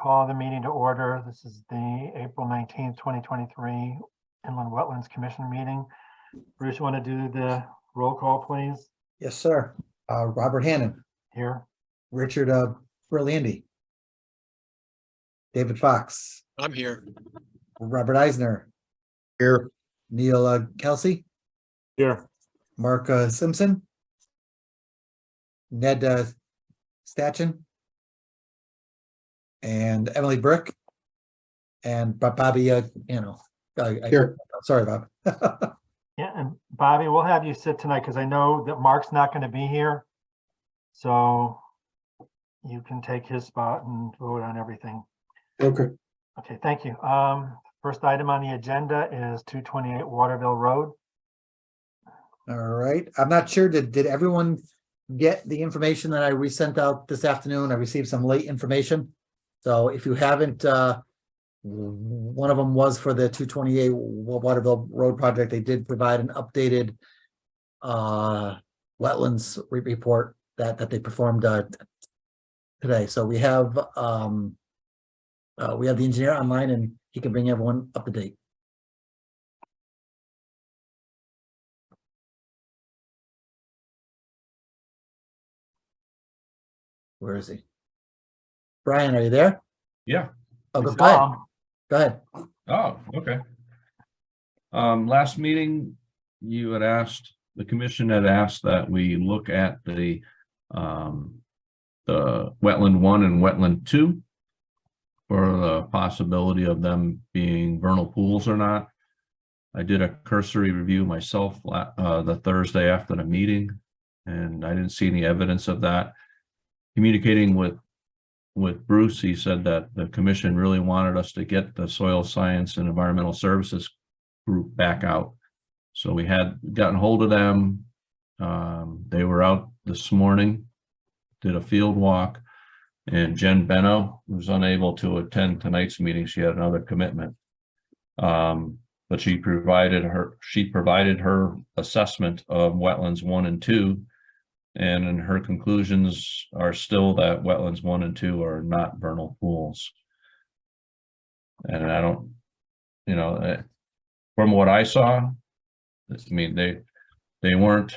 call the meeting to order. This is the April 19th, 2023 Inland Wetlands Commission meeting. Bruce, you want to do the roll call, please? Yes, sir. Robert Hannon, Here. Richard Berlandy, David Fox, I'm here. Robert Eisner, Here. Neil Kelsey, Here. Mark Simpson, Ned Stachin, and Emily Brick, and Bobby, Here. Sorry, Bob. Yeah, and Bobby, we'll have you sit tonight because I know that Mark's not going to be here. So you can take his spot and vote on everything. Okay. Okay, thank you. First item on the agenda is 228 Waterville Road. All right. I'm not sure, did everyone get the information that I resent out this afternoon? I received some late information. So if you haven't, one of them was for the 228 Waterville Road project. They did provide an updated wetlands report that they performed today. So we have the engineer online, and he can bring everyone up to date. Where is he? Brian, are you there? Yeah. Oh, We go saw ahead. him. Go ahead. Oh, okay. Last meeting, the commission had asked that we look at the wetland 1 and wetland 2 for the possibility of them being vernal pools or not. I did a cursory review myself the Thursday after the meeting, and I didn't see any evidence of that. Communicating with Bruce, he said that the commission really wanted us to get the soil science and environmental services group back out. So we had gotten hold of them. They were out this morning, did a field walk, and Jen Benno was unable to attend tonight's meeting. She had another commitment. But she provided her assessment of wetlands 1 and 2. And her conclusions are still that wetlands 1 and 2 are not vernal pools. And I don't, from what I saw, I mean, they weren't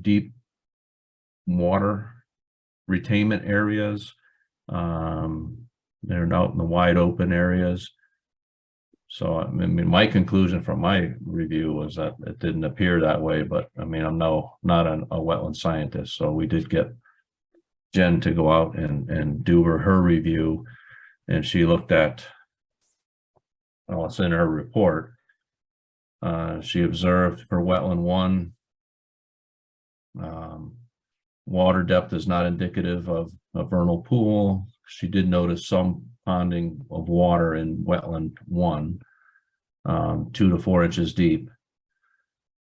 deep water retainment areas. They're out in the wide open areas. So, I mean, my conclusion from my review was that it didn't appear that way, but I mean, I'm not a wetland scientist. So we did get Jen to go out and do her review, and she looked at, well, it's in her report. She observed for wetland 1, water depth is not indicative of a vernal pool. She did notice some ponding of water in wetland 1, 2 to 4 inches deep.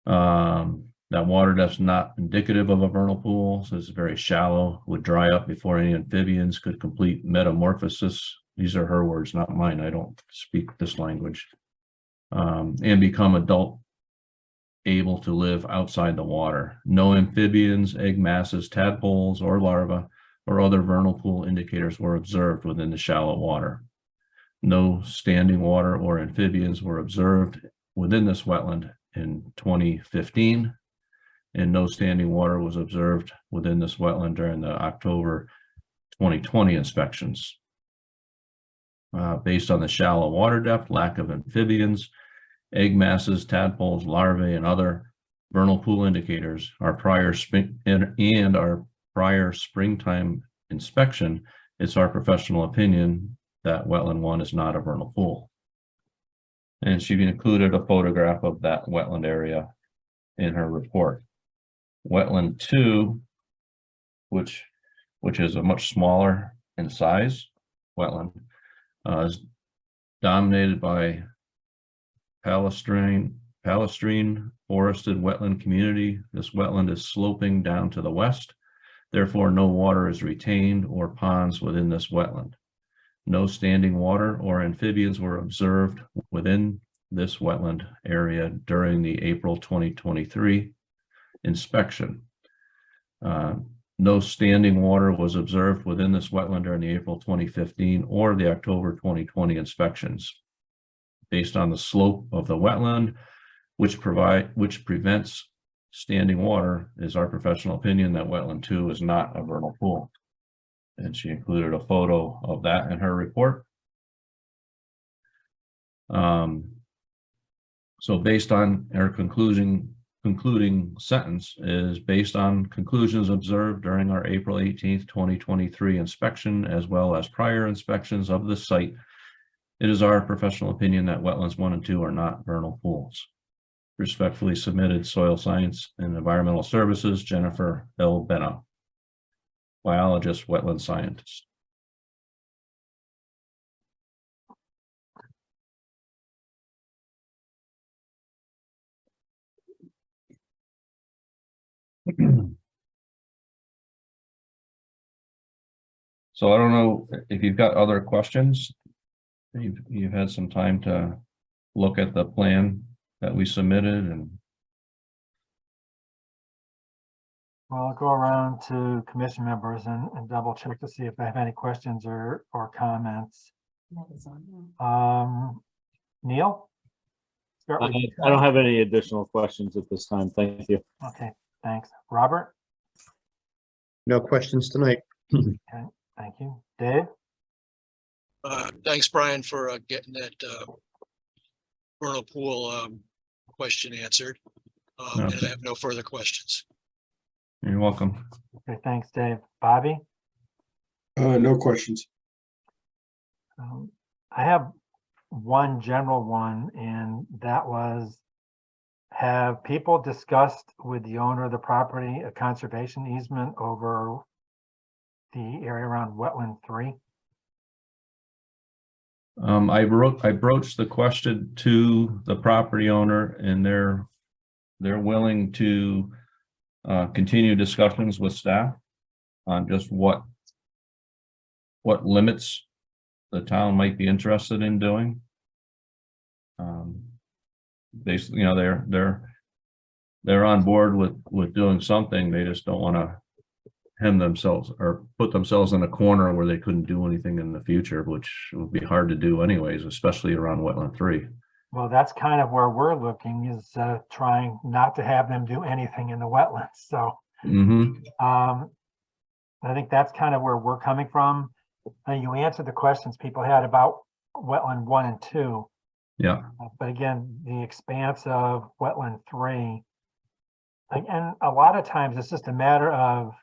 That water depth is not indicative of a vernal pool, so it's very shallow, would dry up before any amphibians could complete metamorphosis. These are her words, not mine. I don't speak this language. And become adult, able to live outside the water. No amphibians, egg masses, tadpoles, or larvae or other vernal pool indicators were observed within the shallow water. No standing water or amphibians were observed within this wetland in 2015, and no standing water was observed within this wetland during the October 2020 inspections. Based on the shallow water depth, lack of amphibians, egg masses, tadpoles, larvae, and other vernal pool indicators, our prior springtime inspection, it's our professional opinion that wetland 1 is not a vernal pool. And she included a photograph of that wetland area in her report. Wetland 2, which is a much smaller in size wetland, is dominated by Palestrine forested wetland community. This wetland is sloping down to the west. Therefore, no water is retained or ponds within this wetland. No standing water or amphibians were observed within this wetland area during the April 2023 inspection. no standing water was observed within this wetland during the April 2015 or the October 2020 inspections. Based on the slope of the wetland, which prevents standing water, is our professional opinion that wetland 2 is not a vernal pool. And she included a photo of that in her report. So based on her concluding sentence is based on conclusions observed during our April 18th, 2023 inspection, as well as prior inspections of the site. It is our professional opinion that wetlands 1 and 2 are not vernal pools. Respectfully submitted, Soil Science and Environmental Services, Jennifer L. Benna, biologist, wetland scientist. So I don't know if you've got other questions. You've had some time to look at the plan that we submitted, and Well, I'll go around to commission members and double check to see if they have any questions or comments. Neil? Start with you. I don't have any additional questions at this time. Thank you. Okay, thanks. Robert? No questions tonight. Okay, thank you. Dave? Thanks, Brian, for getting that vernal pool question answered. And I have no further questions. you're welcome. Okay, thanks, Dave. Bobby? No questions. I have one general one, and that was, have people discussed with the owner of the property a conservation easement over the area around wetland 3? I broached the question to the property owner, and they're willing to continue discussions with staff on just what limits the town might be interested in doing. Basically, you know, they're on board with doing something. They just don't want to hem themselves or put themselves in a corner where they couldn't do anything in the future, which would be hard to do anyways, especially around wetland 3. Well, that's kind of where we're looking, is trying not to have them do anything in the wetlands. So I think that's kind of where we're coming from. You answered the questions people had about wetland 1 and 2. Yeah. But again, the expanse of wetland 3, and a lot of times it's just a matter of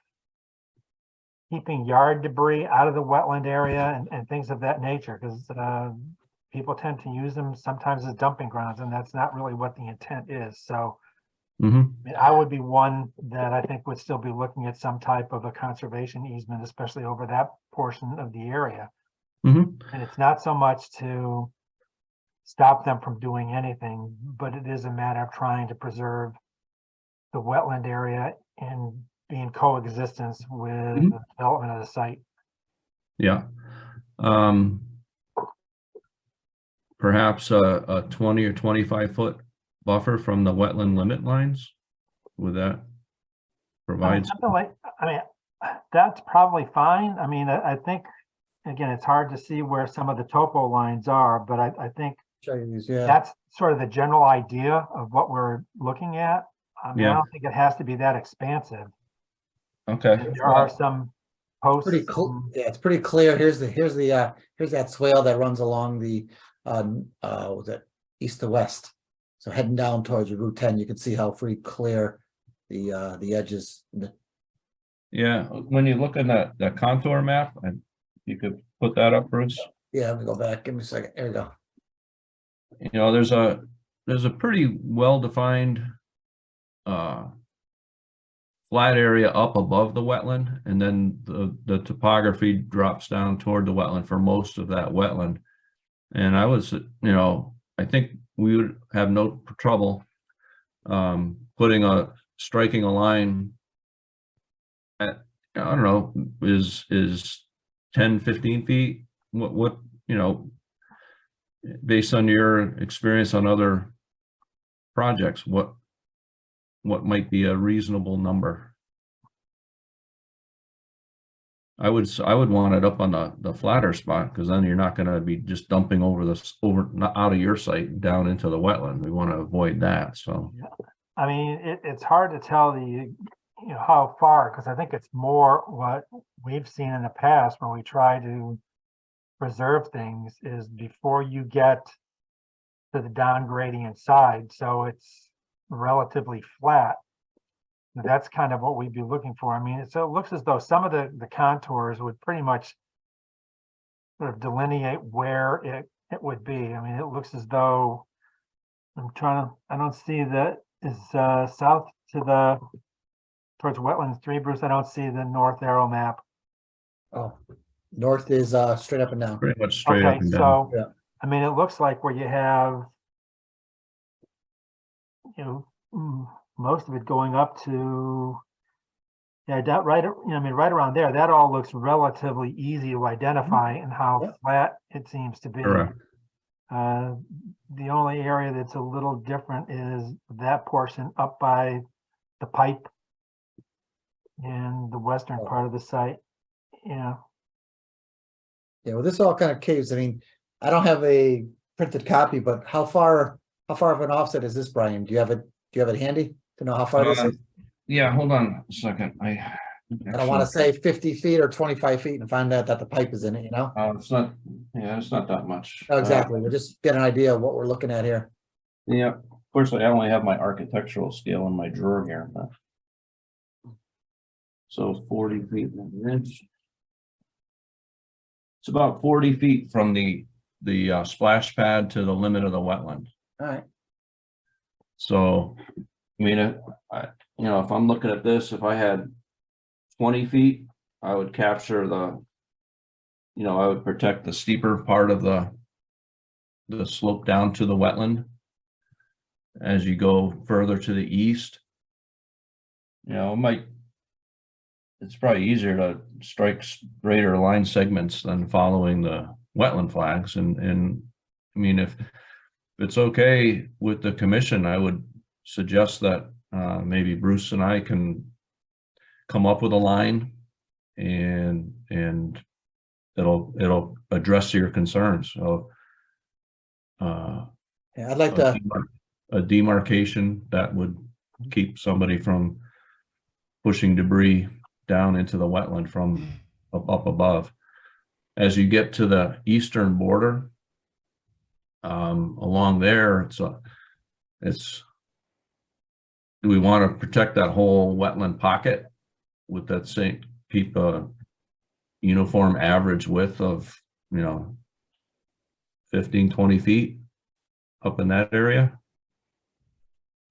keeping yard debris out of the wetland area and things of that nature, because people tend to use them sometimes as dumping grounds, and that's not really what the intent is. So I mean, I would be one that I think would still be looking at some type of a conservation easement, especially over that portion of the area. And it's not so much to stop them from doing anything, but it is a matter of trying to preserve the wetland area and be in coexistence with the development of the site. Yeah. Perhaps a 20 or 25 foot buffer from the wetland limit lines. Would that provide? I mean, that's probably fine. I mean, I think, again, it's hard to see where some of the topo lines are, but I think that's sort of the general idea of what we're looking at. I mean, I don't think it has to be that expansive. Okay. And there are some posts. Pretty cool. Yeah, it's pretty clear. Here's that swale that runs along the was it east to west. So heading down towards Route 10, you can see how pretty clear the edges. Yeah, when you look at that contour map, and you could put that up, Bruce. Yeah, let me go back. Give me a second. There we go. You know, there's a pretty well-defined flat area up above the wetland, and then the topography drops down toward the wetland for most of that wetland. And I was, you know, I think we would have no trouble striking a line at, I don't know, is 10, 15 feet. What, you know, based on your experience on other projects, what might be a reasonable number? I would want it up on the flatter spot, because then you're not gonna be just dumping over not out of your site and down into the wetland. We want to avoid that, so. I mean, it's hard to tell how far, because I think it's more what we've seen in the past when we try to preserve things is before you get to the down gradient side, so it's relatively flat. That's kind of what we'd be looking for. I mean, so it looks as though some of the contours would pretty much sort of delineate where it would be. I mean, it looks as though I don't see that is south to towards wetlands 3, Bruce. I don't see the north arrow map. Oh, north is straight up and down. Pretty much straight up Okay, and down. so, Yeah. I mean, it looks like where you have, most of it going up to, yeah, that right, I mean, right around there, that all looks relatively easy to identify and how Yeah. flat it seems to be. Correct. The only area that's a little different is that portion up by the pipe in the western Oh. part of the site. Yeah, Yeah, well, this all kind of caves. I mean, I don't have a printed copy, but how far of an offset is this, Brian? Do you have it handy to know how far this is? Yeah, hold on a second. I don't want to say 50 feet or 25 feet and find out that the pipe is in it, It's not, yeah, it's not that much. Oh, exactly. We'll just get an idea of what we're looking at here. Yeah, of course, I only have my architectural scale in my drawer here, but. So 40 feet an inch. It's about 40 feet from the splash pad to the limit of the wetland. All right. So, I mean, if I'm looking at this, if I had 20 feet, I would capture I would protect the steeper part of the slope down to the wetland. As you go further to the east, it's probably easier to strike straighter line segments than following the wetland flags. And I mean, if it's okay with the commission, I would suggest that maybe Bruce and I can come up with a line and it'll address your concerns. So Yeah, I'd like to. a demarcation that would keep somebody from pushing debris down into the wetland from up above. As you get to the eastern border, along there, do we want to protect that whole wetland pocket with that same, keep a uniform average width of 15-20 feet up in that area?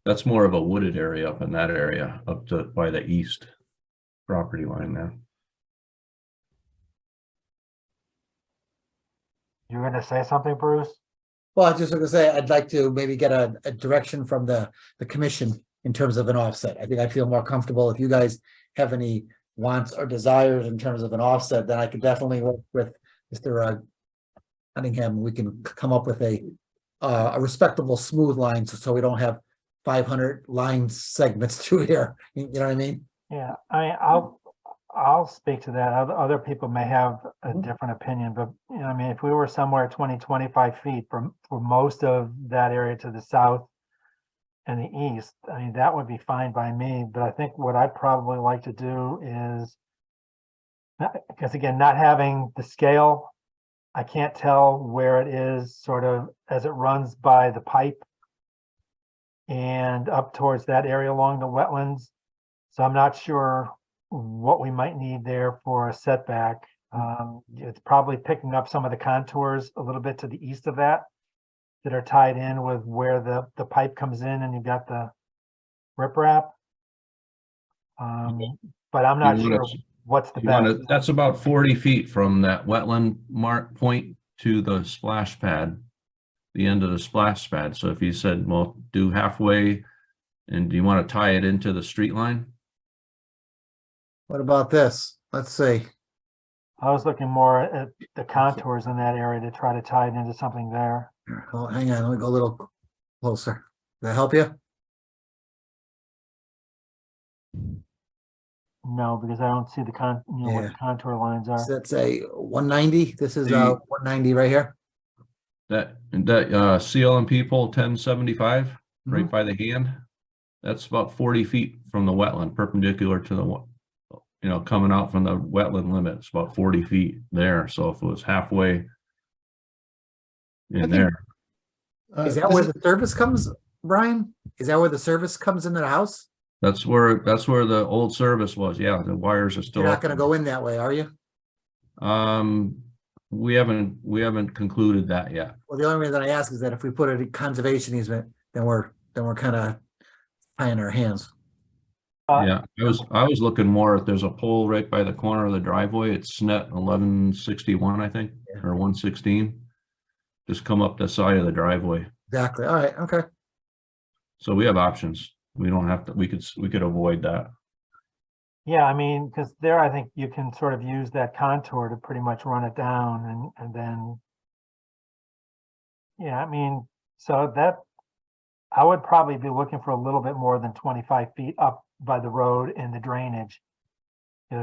That's more of a wooded area up in that area, up to by the east property line there. you're gonna say something, Bruce? Well, I just was gonna say, I'd like to maybe get a direction from the commission in terms of an offset. I think I'd feel more comfortable if you guys have any wants or desires in terms of an offset, then I could definitely work with Mr. Cunningham. We can come up with a respectable smooth line, so we don't have 500 line segments through here. You know what I mean? Yeah, I mean, I'll speak to that. Other people may have a different opinion, but I mean, if we were somewhere 20-25 feet for most of that area to the south and the east, I mean, that would be fine by me. But I think what I'd probably like to do is, because again, not having the scale, I can't tell where it is sort of as it runs by the pipe and up towards that area along the wetlands. So I'm not sure what we might need there for a setback. It's probably picking up some of the contours a little bit to the east of that are tied in with where the pipe comes in and you've got the riprap. But I'm not sure what's the best. That's about 40 feet from that wetland mark point to the splash pad, the end of the splash pad. So if you said, well, do halfway, and do you want to tie it into the street line? What about this? Let's see. I was looking more at the contours in that area to try to tie it into something there. Here, hang on, let me go a little closer. Does that help you? No, because I don't see the what the Yeah. contour lines are. So that's a 190. This is The- 190 right here. That CLMP pole 1075, right Mhm. by the hand. That's about 40 feet from the wetland, perpendicular to the, coming out from the wetland limit. It's about 40 feet there. So if it was halfway in think- there, Is that where the service comes, Brian? Is that where the service comes into the house? that's where the old service was. Yeah, the wires are still You're not up gonna there. go in that way, are you? We haven't concluded that yet. Well, the only reason I ask is that if we put a conservation easement, then we're kind of tying our hands. Yeah, I was looking more if there's a pole right by the corner of the driveway. It's SNET 1161, I think, Yeah. or 116. Just come up the side of the driveway. Exactly. All right. Okay. So we have options. We don't have to, we could avoid that. Yeah, I mean, because there, I think you can sort of use that contour to pretty much run it down and then. Yeah, I mean, so that, I would probably be looking for a little bit more than 25 feet up by the road and the drainage.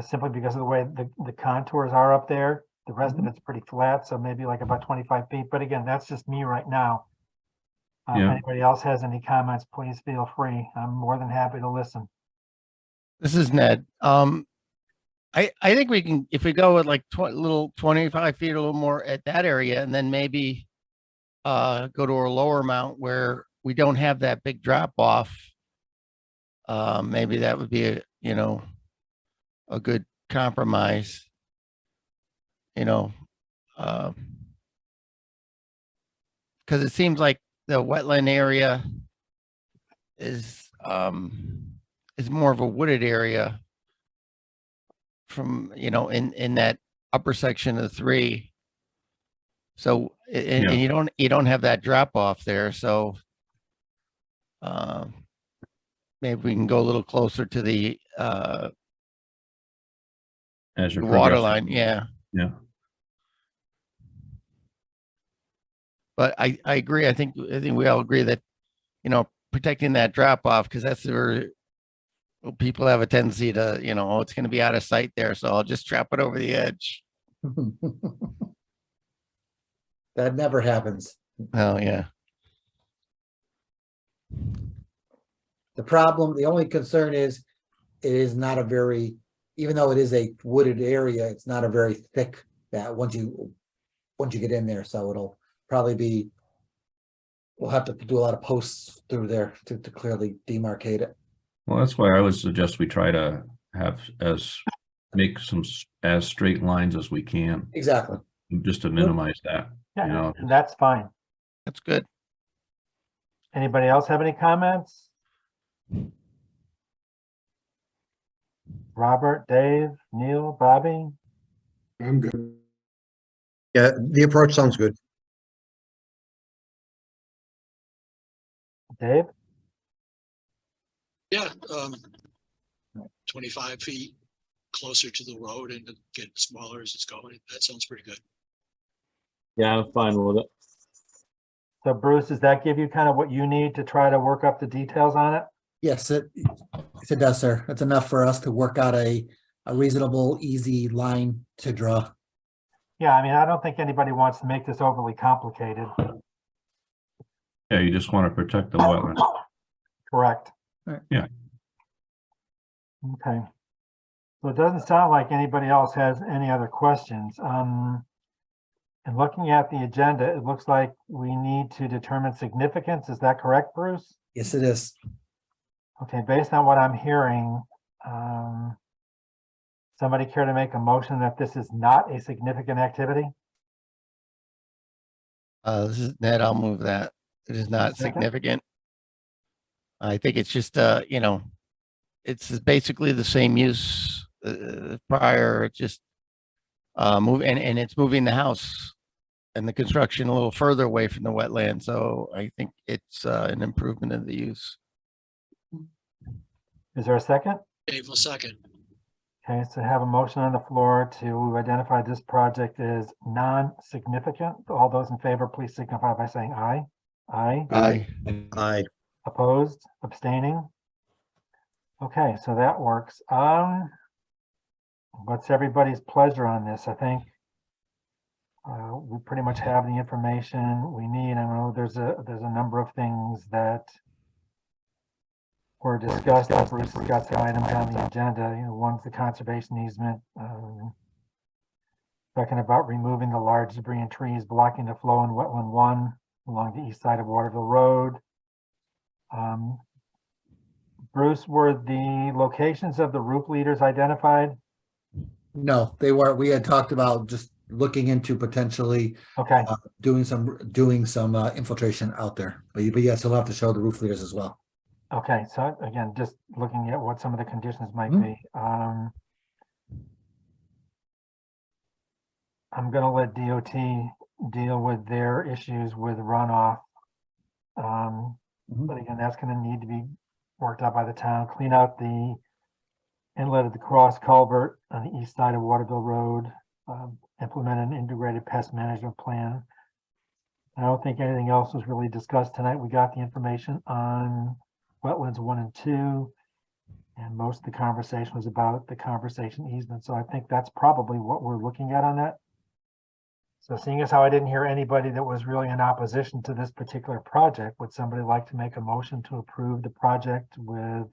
Simply because of the way the contours are up there. The rest of it's pretty flat, so maybe like about 25 feet. But again, that's just me right now. If Yeah. anybody else has any comments, please feel free. I'm more than happy to listen. This is Ned. I think we can, if we go with like 25 feet, a little more at that area, and then maybe go to a lower amount where we don't have that big drop off. Maybe that would be a good compromise. Because it seems like the wetland area is more of a wooded area from, in that upper section of the 3. So, and Yeah. you don't have that drop off there. So, maybe we can go a little closer to the As you're water progressing. line. Yeah. Yeah. But I agree. I think we all agree that, protecting that drop off, because that's where people have a tendency to, oh, it's going to be out of sight there. So I'll just trap it over the edge. That never happens. Oh, yeah. The only concern is it is not a very, even though it is a wooded area, it's not a very thick that once you get in there, so it'll probably be, we'll have to do a lot of posts through there to clearly demarcate it. Well, that's why I would suggest we try to make some as straight lines as we can, Exactly. just to minimize that. Yeah, and that's fine. That's good. Anybody else have any comments? Robert, Dave, Neil, Bobby? I'm good. Yeah, the approach sounds good. Dave? Yeah, 25 feet closer to the road and get smaller as it's going. That sounds pretty good. Yeah, I'm fine with it. So Bruce, does that give you kind of what you need to try to work up the details on it? Yes, it does, sir. It's enough for us to work out a reasonable, easy line to draw. Yeah, I mean, I don't think anybody wants to make this overly complicated. Yeah, you just want to protect the wetland. Correct. Right. Yeah. Okay. So it doesn't sound like anybody else has any other questions. And looking at the agenda, it looks like we need to determine significance. Is that correct, Bruce? Yes, it is. Okay, based on what I'm hearing, somebody care to make a motion that this is not a significant activity? This is Ned. I'll move that. It is not Second. significant. I think it's just, it's basically the same use prior, it's just and it's moving the house and the construction a little further away from the wetland. So I think it's an improvement in the use. Is there a second? Dave will second. Okay, so have a motion on the floor to identify this project as non-significant. All those in favor, please signify by saying aye. Aye. Aye. Aye. Opposed, abstaining? Okay, so that works. what's everybody's pleasure on this? I think we pretty much have the information we need. I know there's a number of things that were discussed. Bruce has got some items on the agenda. You know, one's the conservation easement. Talking about removing the large debris and trees blocking the flow in wetland 1 along the east side of Waterville Road. Bruce, were the locations of the roof leaders identified? No, they were, we had talked about just looking into potentially Okay, doing some infiltration out there. But yes, he'll have to show the roof leaders as well. okay. So again, just looking at what some of the conditions might Mhm. be. I'm gonna let DOT deal with their issues with runoff. But again, that's gonna need to be worked out by the town. Clean out the inlet of the cross culvert on the east side of Waterville Road. Implement an integrated pest management plan. I don't think anything else was really discussed tonight. We got the information on wetlands 1 and 2. And most of the conversation was about the conversation easement. So I think that's probably what we're looking at on that. So seeing as how I didn't hear anybody that was really in opposition to this particular project, would somebody like to make a motion to approve the project with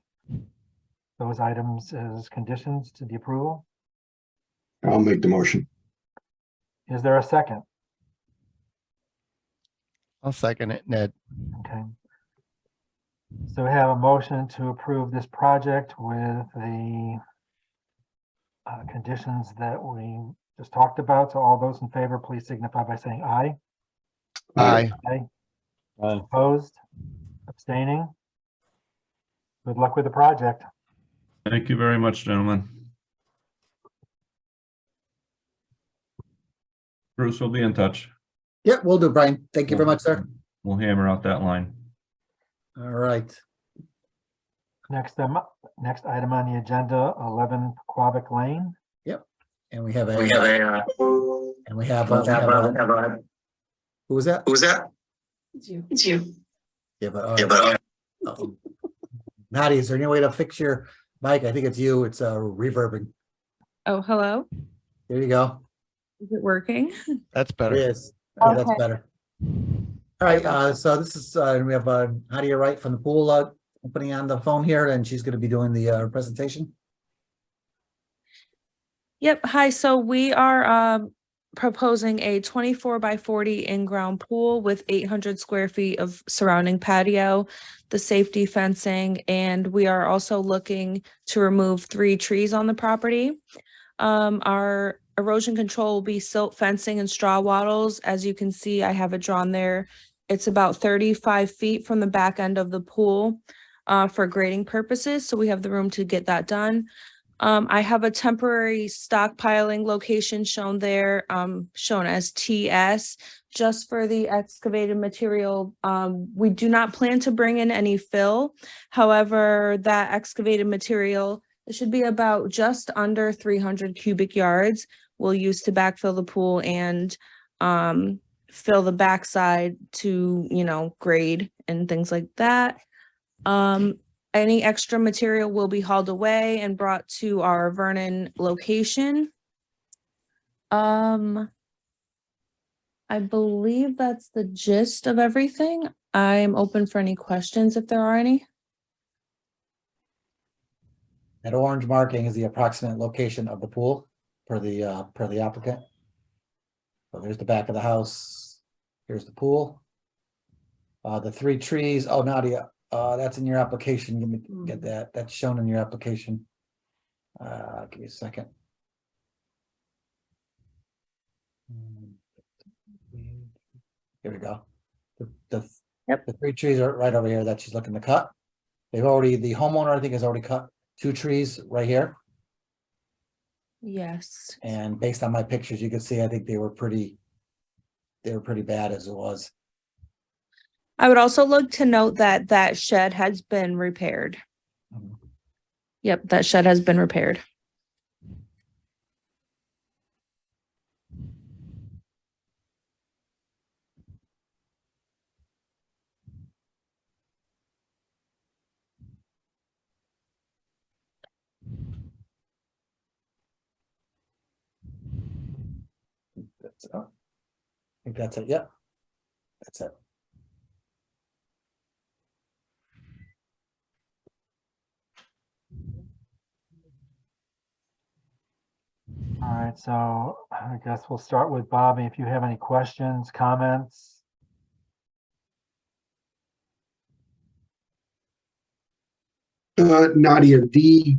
those items as conditions to the approval? I'll make the motion. Is there a second? I'll second it, Ned. Okay. So we have a motion to approve this project with the conditions that we just talked about. So all those in favor, please signify by saying aye. Aye. Aye. Aye. Opposed? Abstaining? Good luck with the project. Thank you very much, gentlemen. Bruce will be in touch. Yeah, we'll do, Brian. Thank you very much, sir. We'll hammer out that line. All right. Next item on the agenda, 11 Quavic Lane. And we have a, We have who was that? Who's that? It's you. Yeah, but, Maddie, is there any way to fix your mic? I think it's you. It's reverbing. Oh, hello. There you go. Is it working? That's It better. is. Oh, that's Okay. better. All right, so this is, we have Nadia Wright from the pool opening on the phone here, and she's gonna be doing the presentation. Yep. Hi. So we are proposing a 24 by 40 in-ground pool with 800 square feet of surrounding patio, the safety fencing, and we are also looking to remove 3 trees on the property. Our erosion control will be silt fencing and straw wattles. As you can see, I have it drawn there. It's about 35 feet from the back end of the pool for grading purposes. So we have the room to get that done. I have a temporary stockpiling location shown there, shown as TS, just for the excavated material. We do not plan to bring in any fill. However, that excavated material, it should be about just under 300 cubic yards. We'll use to backfill the pool and fill the backside to, grade and things like that. Any extra material will be hauled away and brought to our Vernon location. I believe that's the gist of everything. I'm open for any questions if there are any. That orange marking is the approximate location of the pool per the applicant. So there's the back of the house. Here's the pool. The 3 trees. Oh, Nadia, that's in your application. Give me get that. That's shown in your application. Give me a second. Here we go. Yep. The 3 trees are right over here that she's looking to cut. The homeowner, I think, has already cut 2 trees right here. Yes. And based on my pictures, you can see, I think they were pretty bad as it was. I would also look to note that that shed has been repaired. Mhm. Yep, that shed has been repaired. So, I think that's it. Yep. That's it. All right, so I guess we'll start with Bobby. If you have any questions, comments. Nadia, the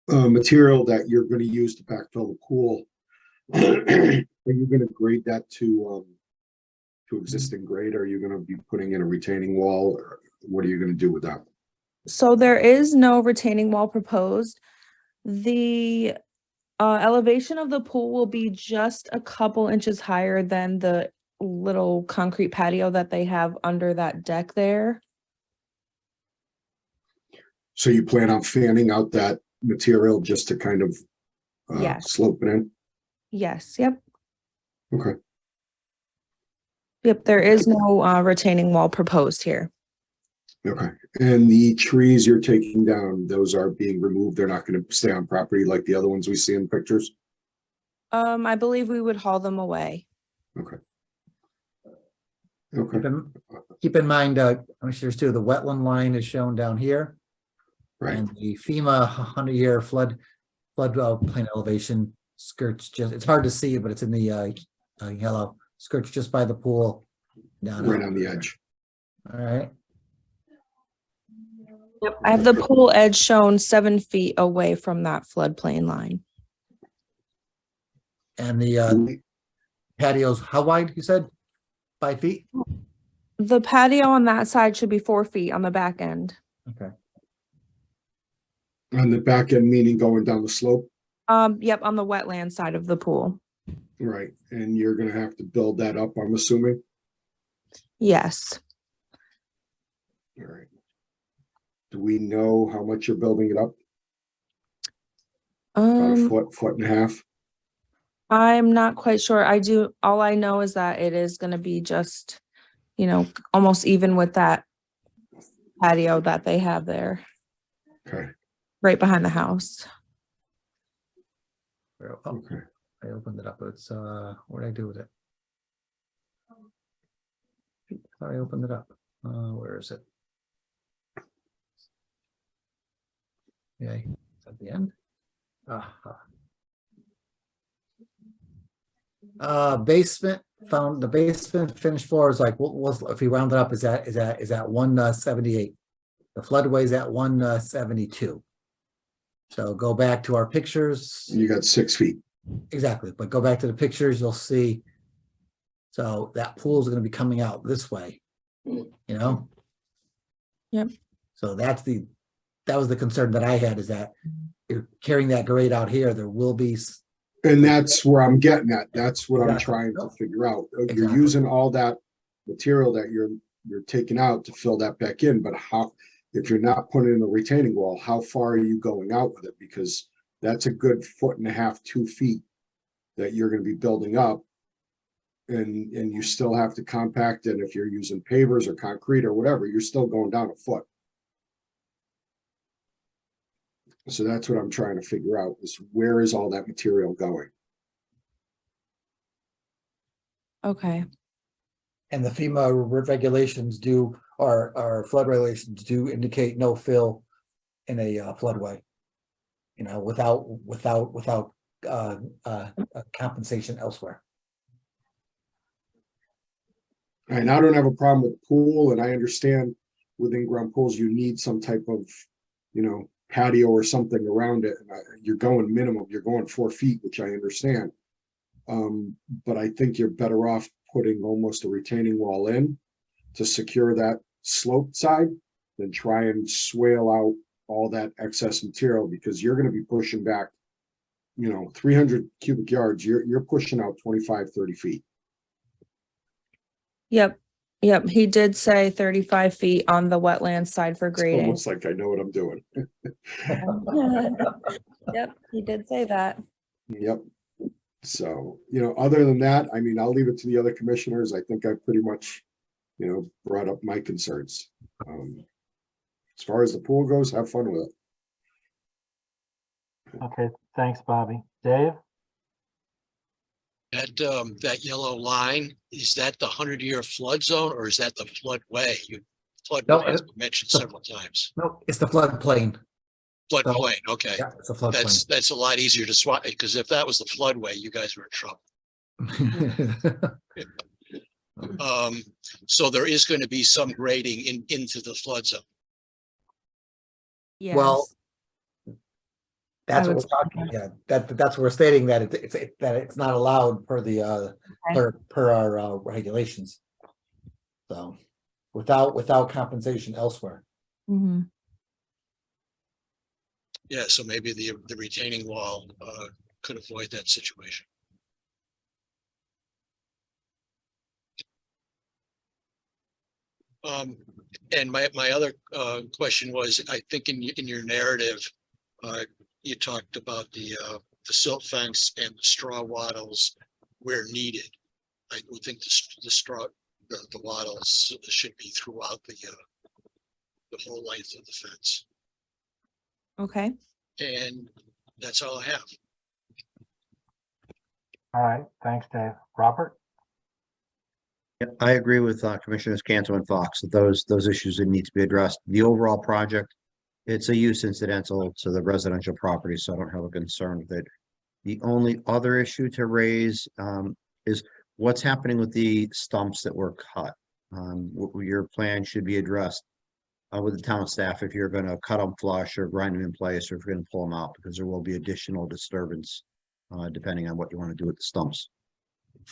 material that you're gonna use to backfill the pool, are you gonna grade that to existing grade? Are you gonna be putting in a retaining wall, or what are you gonna do with that? So there is no retaining wall proposed. The elevation of the pool will be just a couple inches higher than the little concrete patio that they have under that deck there. So you plan on fanning out that material just to kind of Yes. slope it in? Yes, yep. Okay. Yep, there is no retaining wall proposed here. Okay, and the trees you're taking down, those are being removed. They're not gonna stay on property like the other ones we see in pictures? I believe we would haul them away. Okay. Okay, Keep in mind, Commissioners too, the wetland line is shown down here. right. And the FEMA 100-year flood plain elevation skirts just, it's hard to see, but it's in the yellow, skirts just by the pool. Down Right out on the there. edge. All right, Yep, I have the pool edge shown 7 feet away from that floodplain line. and the patios, how wide, you said? 5 feet? The patio on that side should be 4 feet on the back end. Okay. On the back end, meaning going down the slope? Yep, on the wetland side of the pool. Right, and you're gonna have to build that up, I'm assuming? Yes. All right. Do we know how much you're building it up? About a foot and a half? I'm not quite sure. All I know is that it is gonna be just, almost even with that patio that they have there, Okay, right right behind the house. Oh, okay. I opened it up. It's what did I do with it? Thought I opened it up. Where is it? Yeah, it's at the end. Basement found the basement finished floor is like what was, if we round it up, is that 178. The floodway is at 172. So go back to our pictures. You got 6 feet. Exactly, but go back to the pictures, you'll see. So that pool is going to be coming out this way, Yep. So that was the concern that I had, is that you're carrying that grade out here, there will be. And that's where I'm getting at. That's what I'm Exactly. trying to figure out. You're Exactly. using all that material that you're taking out to fill that back in, but how, if you're not putting in a retaining wall, how far are you going out with it? Because that's a good 1.5 feet, 2 feet that you're gonna be building up. And you still have to compact it. If you're using pavers or concrete or whatever, you're still going down a foot. So that's what I'm trying to figure out, is where is all that material going? Okay. And the FEMA regulations do, or flood regulations do indicate no fill in a floodway. Without compensation elsewhere. And I don't have a problem with the pool, and I understand with in-ground pools, you need some type of, patio or something around it. And you're going minimum, you're going 4 feet, which I understand. But I think you're better off putting almost a retaining wall in to secure that sloped side than try and swale out all that excess material, because you're going to be pushing back, 300 cubic yards, you're pushing out 25, 30 feet. Yep. He did say 35 feet on the wetland side for It's grading. almost like I know what I'm doing. Yep, he did say that. Yep. So, other than that, I mean, I'll leave it to the other commissioners. I think I pretty much, brought up my concerns. As far as the pool goes, have fun with it. Okay, thanks, Bobby. Dave? that yellow line, is that the 100-year flood zone or is that the floodway? No, Floodway has been mentioned the- several times. No, it's the floodplain. Floodplain, okay. Yeah, it's a floodplain. That's a lot easier to swat, because if that was the floodway, you guys were in trouble. So there is going to be some grading into the flood zone. Well, Yes. that's I what would we're talking, yeah, that's what we're stating, that that it's not allowed per the, per our regulations. So, without compensation elsewhere. Mhm. Yeah, so maybe the retaining wall could avoid that situation. And my other question was, I think in your narrative, you talked about the silt fence and the straw wattles where needed. I would think the wattles should be throughout the whole length of the fence. Okay. And that's all I have. All right, thanks, Dave. Robert? Yeah, I agree with Commissioners Cantor and Fox that those issues that need to be addressed. The overall project, it's a use incidental to the residential property, so I don't have a concern with it. The only other issue to raise is what's happening with the stumps that were cut. Your plan should be addressed with the town staff if you're going to cut them flush or grind them in place, or if you're going to pull them out, because there will be additional disturbance depending on what you want to do with the stumps.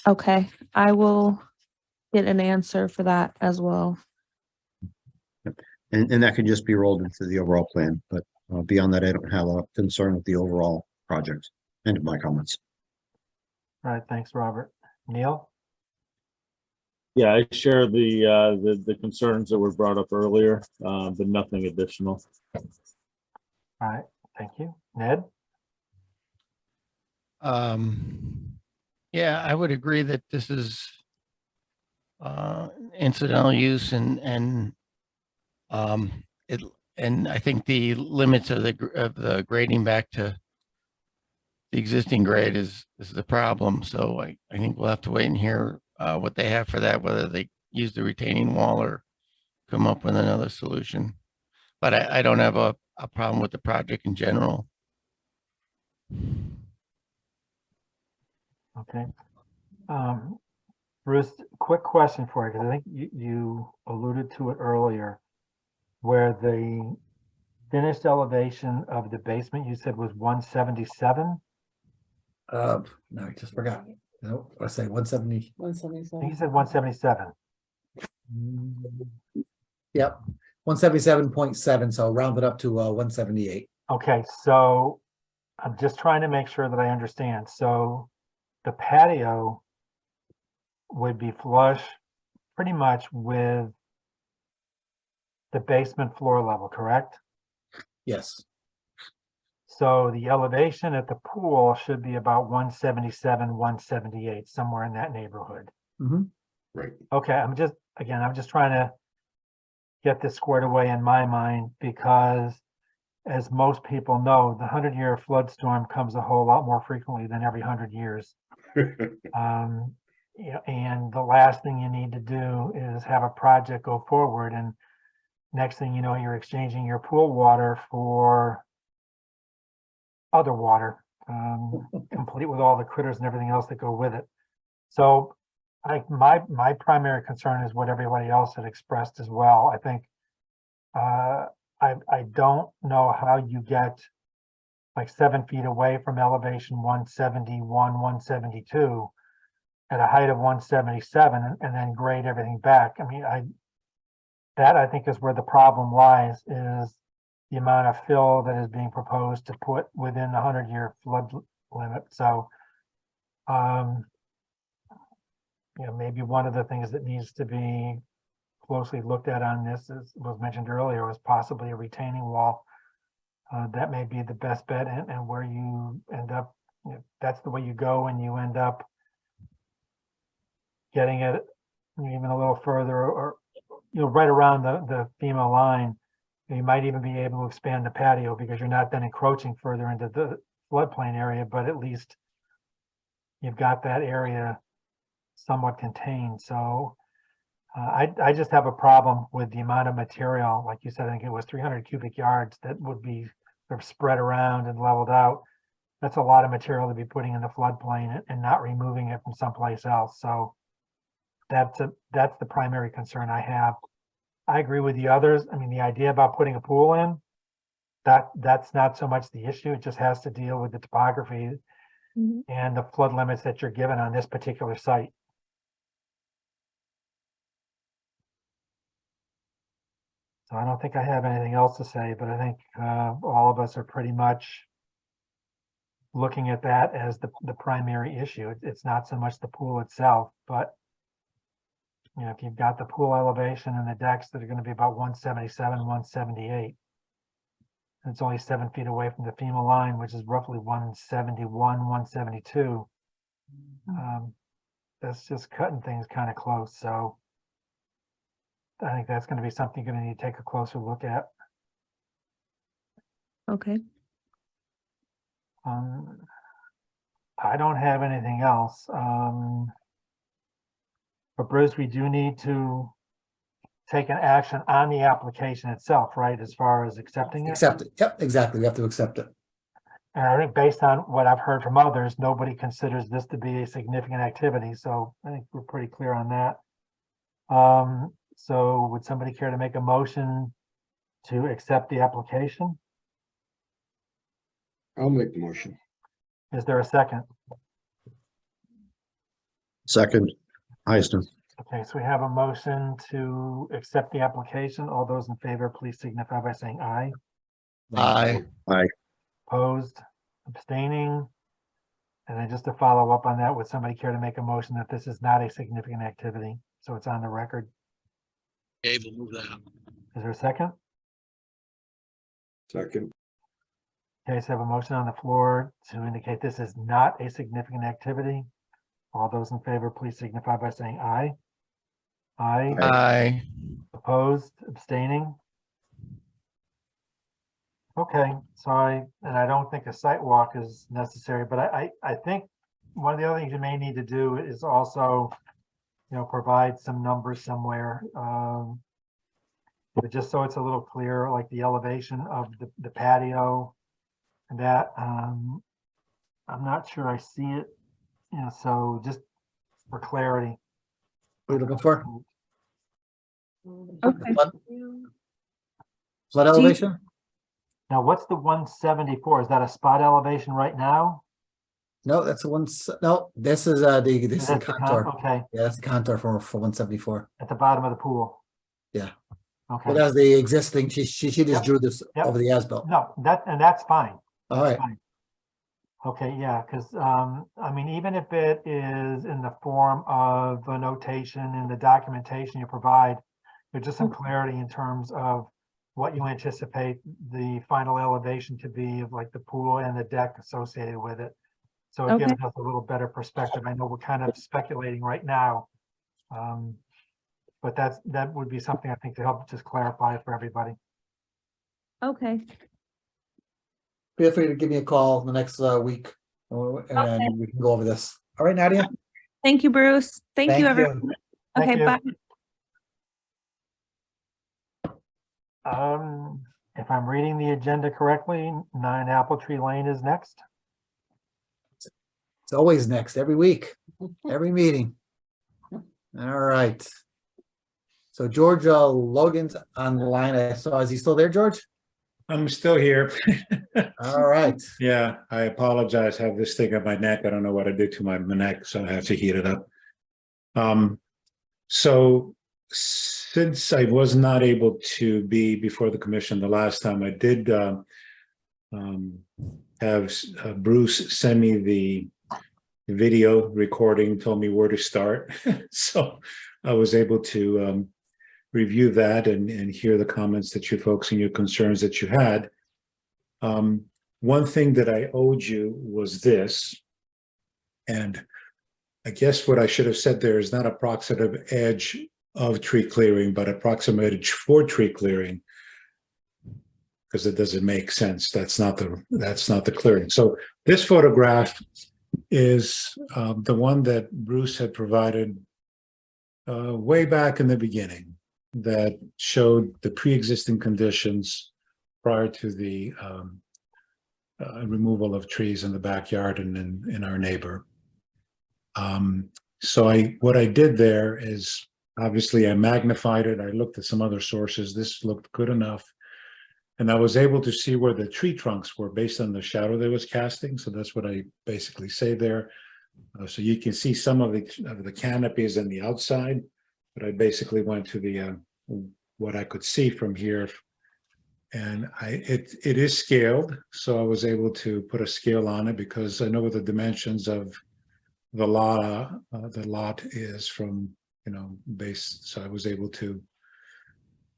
Okay. I will get an answer for that as well. And that can just be rolled into the overall plan, but beyond that, I don't have a concern with the overall project. End of my comments. All right, thanks, Robert. Neil? Yeah, I share the concerns that were brought up earlier, but nothing additional. All right, thank you. Ned? Yeah, I would agree that this is incidental use and it, and I think the limits of the grading back to the existing grade is the problem. So I think we'll have to wait and hear what they have for that, whether they use the retaining wall or come up with another solution. But I don't have a problem with the project in general. Okay. Bruce, quick question for you, because I think you alluded to it earlier, where the finished elevation of the basement you said was 177? No, I just forgot. No, I say 170. I think you said 177. Yep, 177.7, so round it up to 178. Okay, so I'm just trying to make sure that I understand. So the patio would be flush pretty much with the basement floor level, correct? Yes, So the elevation at the pool should be about 177, 178, somewhere in that neighborhood. Right. Okay, I'm just trying to get this squared away in my mind, because as most people know, the 100-year flood storm comes a whole lot more frequently than every 100 years. You know, and the last thing you need to do is have a project go forward, and next thing you know, you're exchanging your pool water for other water, complete with all the critters and everything else that go with it. So my primary concern is what everybody else had expressed as well. I think I don't know how you get like 7 feet away from elevation 171, 172 at a height of 177 and then grade everything back. I mean, I think is where the problem lies, is the amount of fill that is being proposed to put within the 100-year flood limit. So, you know, maybe one of the things that needs to be closely looked at on this, as was mentioned earlier, was possibly a retaining wall. That may be the best bet, and where you end up, you know, that's the way you go, and you end up getting it even a little further, or you know, right around the FEMA line. You might even be able to expand the patio, because you're not then encroaching further into the floodplain area, but at least you've got that area somewhat contained. So I just have a problem with the amount of material. Like you said, I think it was 300 cubic yards that would be sort of spread around and leveled out. That's a lot of material to be putting in the floodplain and not removing it from someplace else. So that's the primary concern I have. I agree with the others. I mean, the idea about putting a pool in, that's not so much the issue. It just has to deal with the topography Mhm. and the flood limits that you're given on this particular site. So I don't think I have anything else to say, but I think all of us are pretty much looking at that as the primary issue. It's not so much the pool itself, but you know, if you've got the pool elevation and the decks that are going to be about 177, 178, and it's only 7 feet away from the FEMA line, which is roughly 171, 172. That's just cutting things kind of close. So I think that's going to be something you're going to need to take a closer look at. Okay. I don't have anything else. But Bruce, we do need to take an action on the application itself, right? As far as accepting it. Accept it. Yep, exactly. We have to accept it. And I think based on what I've heard from others, nobody considers this to be a significant activity. So I think we're pretty clear on that. So would somebody care to make a motion to accept the application? I'll make the motion. Is there a second? Second, Eisner. Okay, so we have a motion to accept the application. All those in favor, please signify by saying aye. Aye. Opposed, abstaining. And then just to follow up on that, would somebody care to make a motion that this is not a significant activity? So it's on the record. Dave will move that. Is there a second? Second, Okay, so I have a motion on the floor to indicate this is not a significant activity. All those in favor, please signify by saying aye. Aye. Aye. Opposed, abstaining. Okay, so I don't think a site walk is necessary, but I think one of the other things you may need to do is also, you know, provide some numbers somewhere. But just so it's a little clearer, like the elevation of the patio and that, I'm not sure I see it, you know, so just for clarity. What are you looking for? Okay. Flood elevation? Now, what's the 174? Is that a spot elevation right now? No, that's the one. No, this is this is the That's the contour. Okay, Yeah, that's the contour for 174. at the bottom of the pool. Yeah. Okay, But as the existing, she Yep, just drew this yep. over the as-built. no, that's fine. All right. Fine. Okay, yeah, because I mean, even if it is in the form of a notation in the documentation you provide, there's just some clarity in terms of what you anticipate the final elevation to be of like the pool and the deck associated with it. So it Okay. gives us a little better perspective. I know we're kind of speculating right now. But that would be something I think to help just clarify for everybody. Okay. Feel free to give me a call the next week, and we can go over this. All right, Nadia? Thank you, Bruce. Thank you, Thank everyone. Thank Okay, you. bye. If I'm reading the agenda correctly, 9 Apple Tree Lane is next. It's always next, every week, every meeting. All right. So George Logan's on the line. I saw, is he still there, George? I'm still here. All right. Yeah, I apologize. I have this thing on my neck. I don't know what I did to my neck, so I have to heat it up. So since I was not able to be before the commission the last time, I did have Bruce send me the video recording, told me where to start. So I was able to review that and hear the comments that you folks and your concerns that you had. One thing that I owed you was this, and I guess what I should have said there is not approximate edge of tree clearing, but approximate edge for tree clearing, because it doesn't make sense. That's not the clearing. So this photograph is the one that Bruce had provided way back in the beginning that showed the pre-existing conditions prior to the removal of trees in the backyard and in our neighbor. So what I did there is, obviously I magnified it. I looked at some other sources. This looked good enough. And I was able to see where the tree trunks were based on the shadow they was casting. So that's what I basically say there. So you can see some of the canopies on the outside, but I basically went to the what I could see from here. And it is scaled. So I was able to put a scale on it because I know what the dimensions of the lot is from, base. So I was able to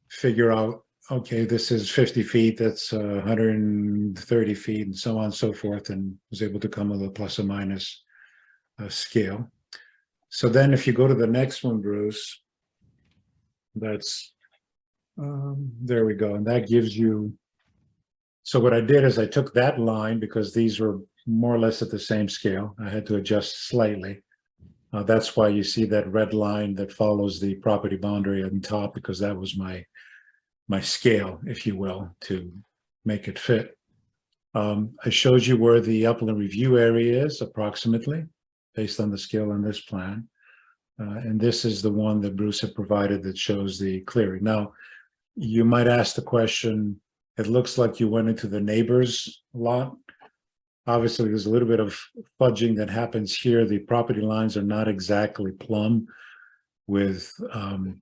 figure out, okay, this is 50 feet, that's 130 feet, and so on and so forth, and was able to come with a plus or minus scale. So then if you go to the next one, Bruce, that's, there we go, and that gives you, so what I did is I took that line, because these were more or less at the same scale. I had to adjust slightly. That's why you see that red line that follows the property boundary on top, because that was my scale, if you will, to make it fit. I showed you where the upland review area is approximately based on the scale on this plan. And this is the one that Bruce had provided that shows the clearing. Now, you might ask the question, it looks like you went into the neighbor's lot. Obviously, there's a little bit of fudging that happens here. The property lines are not exactly plumb with the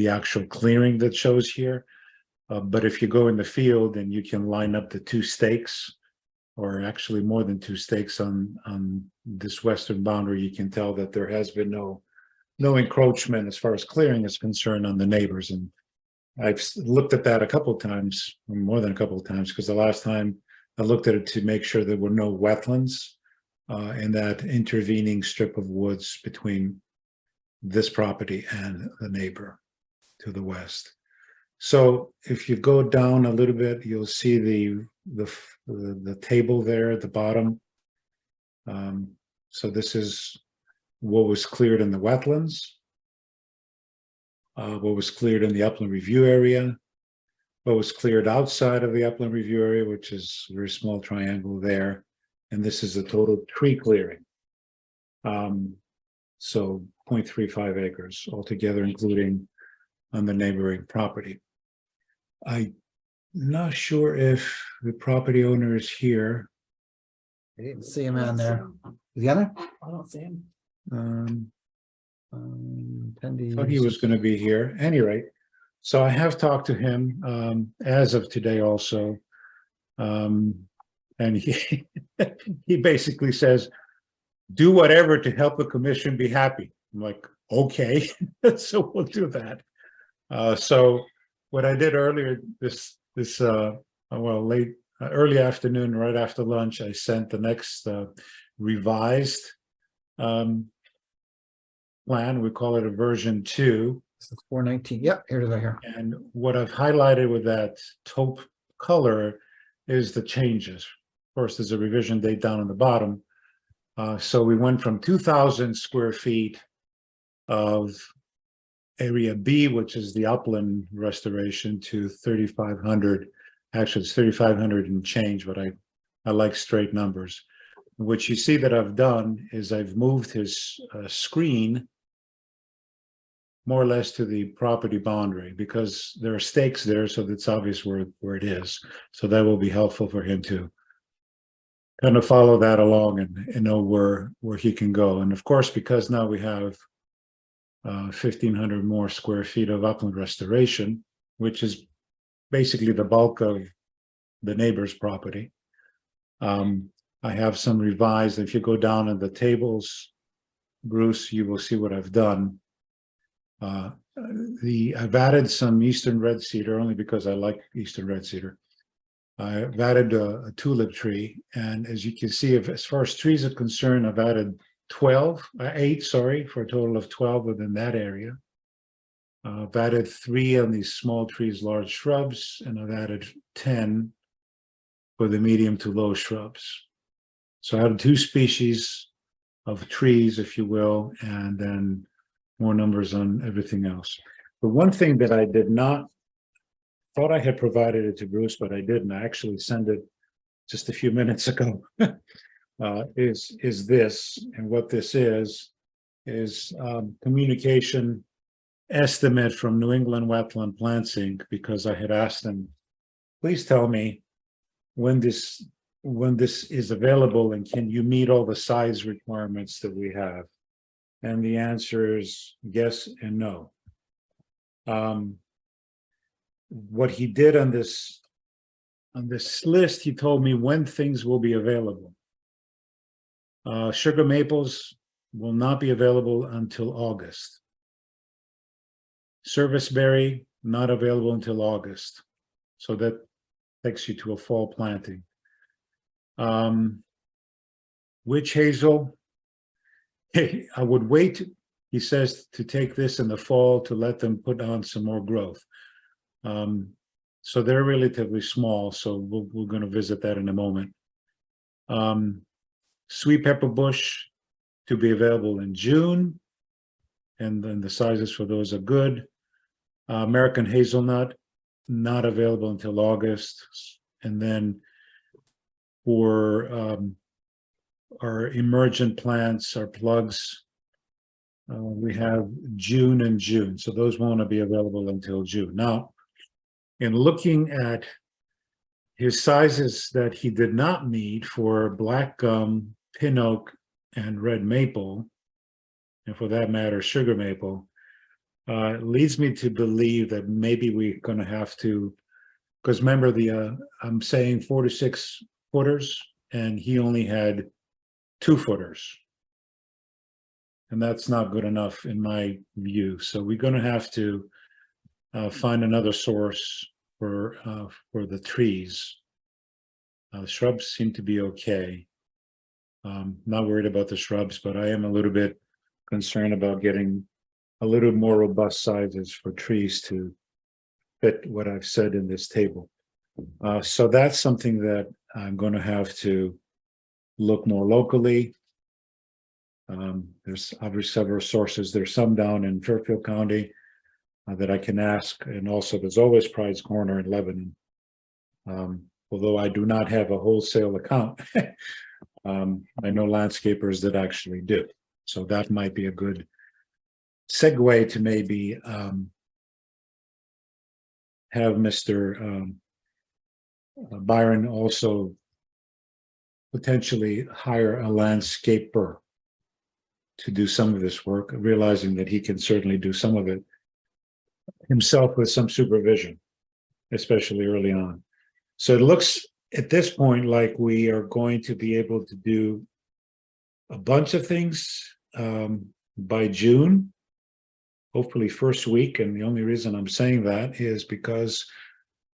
actual clearing that shows here. But if you go in the field and you can line up the two stakes, or actually more than two stakes on this western boundary, you can tell that there has been no encroachment as far as clearing is concerned on the neighbors. And I've looked at that a couple of times, more than a couple of times, because the last time I looked at it to make sure there were no wetlands in that intervening strip of woods between this property and the neighbor to the west. So if you go down a little bit, you'll see the table there at the bottom. So this is what was cleared in the wetlands, what was cleared in the upland review area, what was cleared outside of the upland review area, which is a very small triangle there. And this is the total tree clearing. So 0.35 acres altogether, including on the neighboring property. I'm not sure if the property owner is here. I didn't see him on there. Is he on there? I don't see him. Thought he was going to be here. At any rate, so I have talked to him as of today also. And he he basically says, do whatever to help the commission be happy. I'm like, okay, so we'll do that. So what I did earlier early afternoon, right after lunch, I sent the next revised plan. We call it a version 2. This is 419. Yep, here it is right here. And what I've highlighted with that taupe color is the changes. Of course, there's a revision date down on the bottom. So we went from 2,000 square feet of area B, which is the upland restoration, to 3,500. Actually, it's 3,500 and change, but I like straight numbers. What you see that I've done is I've moved his screen more or less to the property boundary, because there are stakes there, so it's obvious where it is. So that will be helpful for him to kind of follow that along and know where he can go. And of course, because now we have 1,500 more square feet of upland restoration, which is basically the bulk of the neighbor's property. I have some revised. If you go down in the tables, Bruce, you will see what I've done. I've added some eastern red cedar, only because I like eastern red cedar. I've added a tulip tree, and as you can see, as far as trees are concerned, I've added 8, for a total of 12 within that area. I've added 3 on these small trees, large shrubs, and I've added 10 for the medium to low shrubs. So I have 2 species of trees, if you will, and then more numbers on everything else. The one thing that I did not, thought I had provided it to Bruce, but I didn't. I actually sent it just a few minutes ago. Is this, and what this is communication estimate from New England Wetland Plants Inc., because I had asked them, please tell me when this is available and can you meet all the size requirements that we have? And the answer is yes and no. What he did on this list, he told me when things will be available. Sugar maples will not be available until August. Serviceberry, not available until August. So that takes you to a fall planting. Witch hazel, I would wait, he says, to take this in the fall to let them put on some more growth. So they're relatively small, so we're going to visit that in a moment. Sweet pepper bush to be available in June, and then the sizes for those are good. American hazelnut, not available until August. And then for our emergent plants, our plugs, we have June and June. So those won't be available until June. Now, in looking at his sizes that he did not meet for black gum, pin oak, and red maple, and for that matter, sugar maple, leads me to believe that maybe we're going to have to, because remember I'm saying 4 to 6 footers, and he only had 2 footers. And that's not good enough in my view. So we're going to have to find another source for the trees. Shrubs seem to be okay. Not worried about the shrubs, but I am a little bit concerned about getting a little more robust sizes for trees to fit what I've said in this table. So that's something that I'm going to have to look more locally. There's obviously several sources. There's some down in Fairfield County that I can ask, and also there's always Pride's Corner in Lebanon. Although I do not have a wholesale account, I know landscapers that actually do. So that might be a good segue to maybe have Mr. Byron also potentially hire a landscaper to do some of this work, realizing that he can certainly do some of it himself with some supervision, especially early on. So it looks at this point like we are going to be able to do a bunch of things by June, hopefully first week. And the only reason I'm saying that is because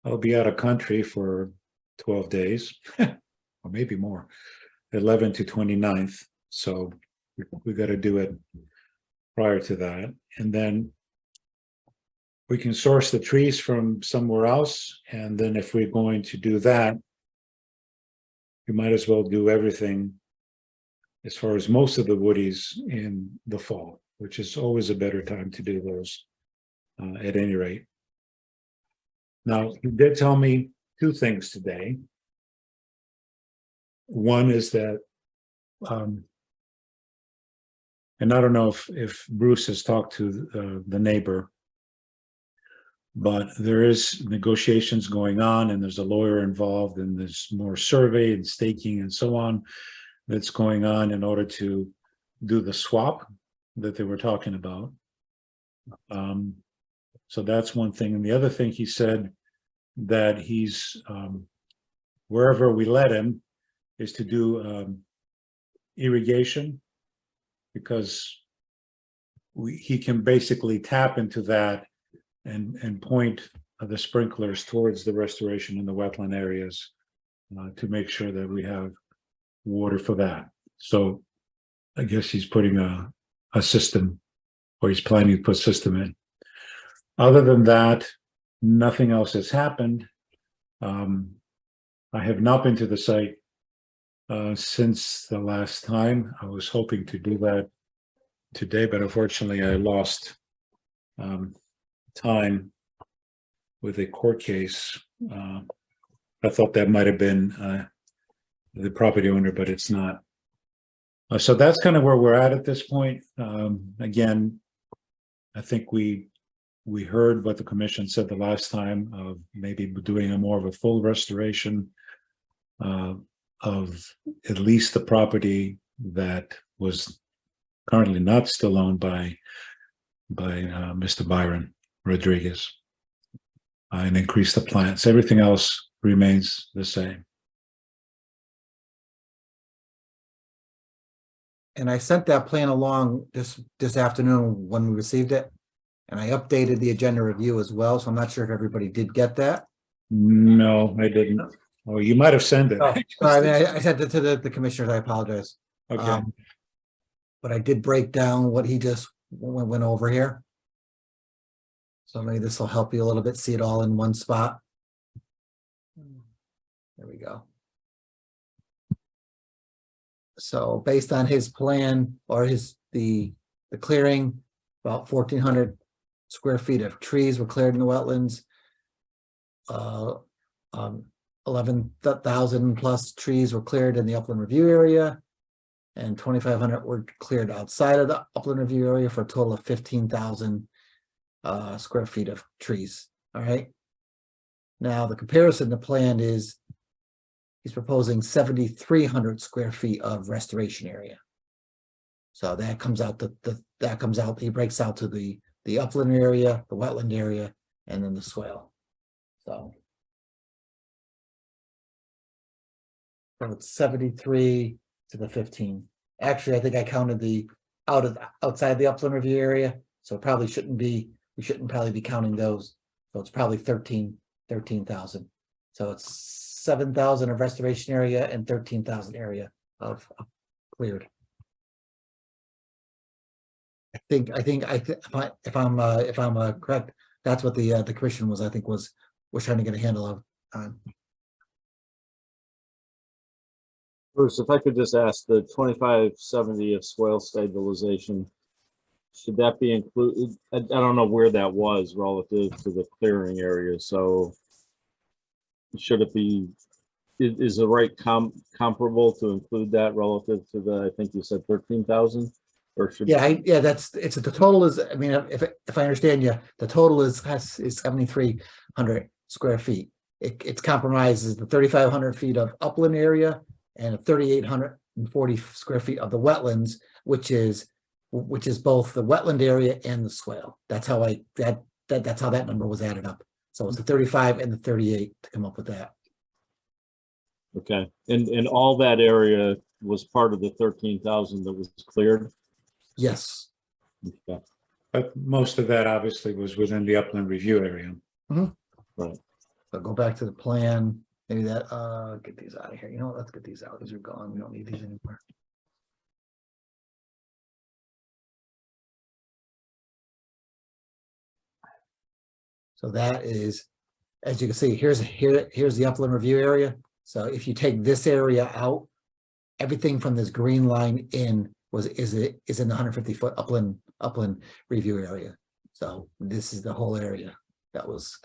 I'll be out of country for 12 days, or maybe more, 11 to 29th. So we got to do it prior to that. And then we can source the trees from somewhere else. And then if we're going to do that, we might as well do everything as far as most of the woodies in the fall, which is always a better time to do those at any rate. Now, he did tell me 2 things today. One is that, and I don't know if Bruce has talked to the neighbor, but there is negotiations going on, and there's a lawyer involved, and there's more survey and staking and so on that's going on in order to do the swap that they were talking about. So that's one thing. And the other thing, he said that he's wherever we let him is to do irrigation, because he can basically tap into that and point the sprinklers towards the restoration in the wetland areas to make sure that we have water for that. So I guess he's putting a system, or he's planning to put a system in. Other than that, nothing else has happened. I have not been to the site since the last time. I was hoping to do that today, but unfortunately I lost time with a court case. I thought that might have been the property owner, but it's not. So that's kind of where we're at this point. Again, I think we heard what the commission said the last time of maybe doing a more of a full restoration of at least the property that was currently not still owned by Mr. Byron Rodriguez, and increase the plants. Everything else remains the same. And I sent that plan along this afternoon when we received it. And I updated the agenda review as well, so I'm not sure if everybody did get that. No, I didn't. Oh, you might have sent it. Oh, sorry, I mean, I sent it to the commissioners, I apologize. Okay. But I did break down what he just went over here. So maybe this will help you a little bit, see it all in one spot. There we go. So based on his plan or the clearing, about 1,400 square feet of trees were cleared in the wetlands. 11,000 plus trees were cleared in the upland review area. And 2,500 were cleared outside of the upland review area for a total of 15,000 square feet of trees. All right. Now the comparison to plan is he's proposing 7,300 square feet of restoration area. So that comes out he breaks out to the upland area, the wetland area, and then the swale. So it's 73 to the 15. Actually, I think I counted the outside the upland review area, so it probably shouldn't be, we shouldn't probably be counting those. So it's probably 13,000. So it's 7,000 of restoration area and 13,000 area of cleared. If I'm correct, that's what the commission was trying to get a handle of. Bruce, if I could just ask, the 2570 of swale stabilization, should that be included? I don't know where that was relative to the clearing area, so should it be, is the right comparable to include that relative to the, I think you said 13,000? Or should? Yeah, the total is, I mean, if I understand you, the total is 7,300 square feet. It compromises the 3,500 feet of upland area and 3,840 square feet of the wetlands, which is both the wetland area and the swale. That's how that's how that number was added up. So it's the 35 and the 38 to come up with that. Okay, and all that area was part of the 13,000 that was cleared? Yes. Okay. But most of that obviously was within the upland review area. Right. So go back to the plan. Maybe that, get these out of here. You know what? Let's get these out. These are gone. We don't need these anymore. So that is, as you can see, here's the upland review area. So if you take this area out, everything from this green line in is in the 150-foot upland review area. So this is the whole area that was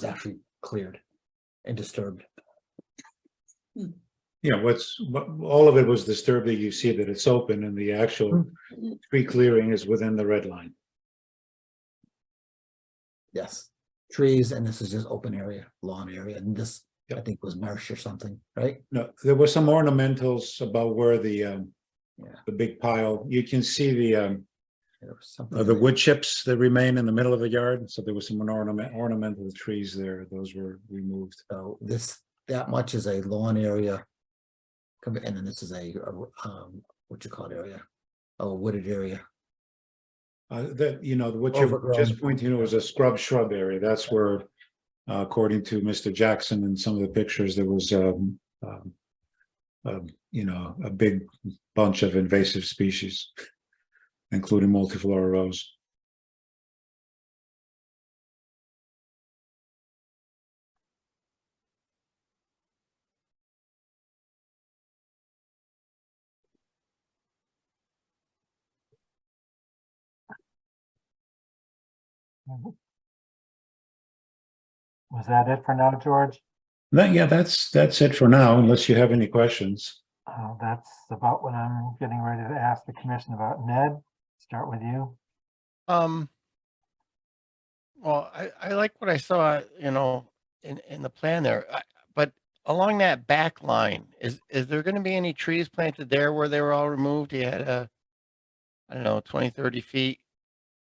actually cleared and disturbed. Yeah, all of it was disturbed that you see that it's open and the actual tree clearing is within the red line. Yes, trees, and this is just open area, lawn area, and this Yep. I think was marsh or something, right? No, there were some ornamentals about where the big pile, you can see There was something the in wood chips that remain in the middle of the yard. So there was some ornamental trees there. Those were removed. So that much is a lawn area. And then this is what you call it area, a wooded area. What you're Overgrown. just pointing to is a shrub area. That's where, according to Mr. Jackson and some of the pictures, there was a big bunch of invasive species, including multiflora rose. Was that it for now, George? Yeah, that's it for now, unless you have any questions. That's about what I'm getting ready to ask the commission about. Ned, start with you. Well, I like what I saw, in the plan there, but along that back line, is there gonna be any trees planted there where they were all removed? You had I don't know, 20, 30 feet.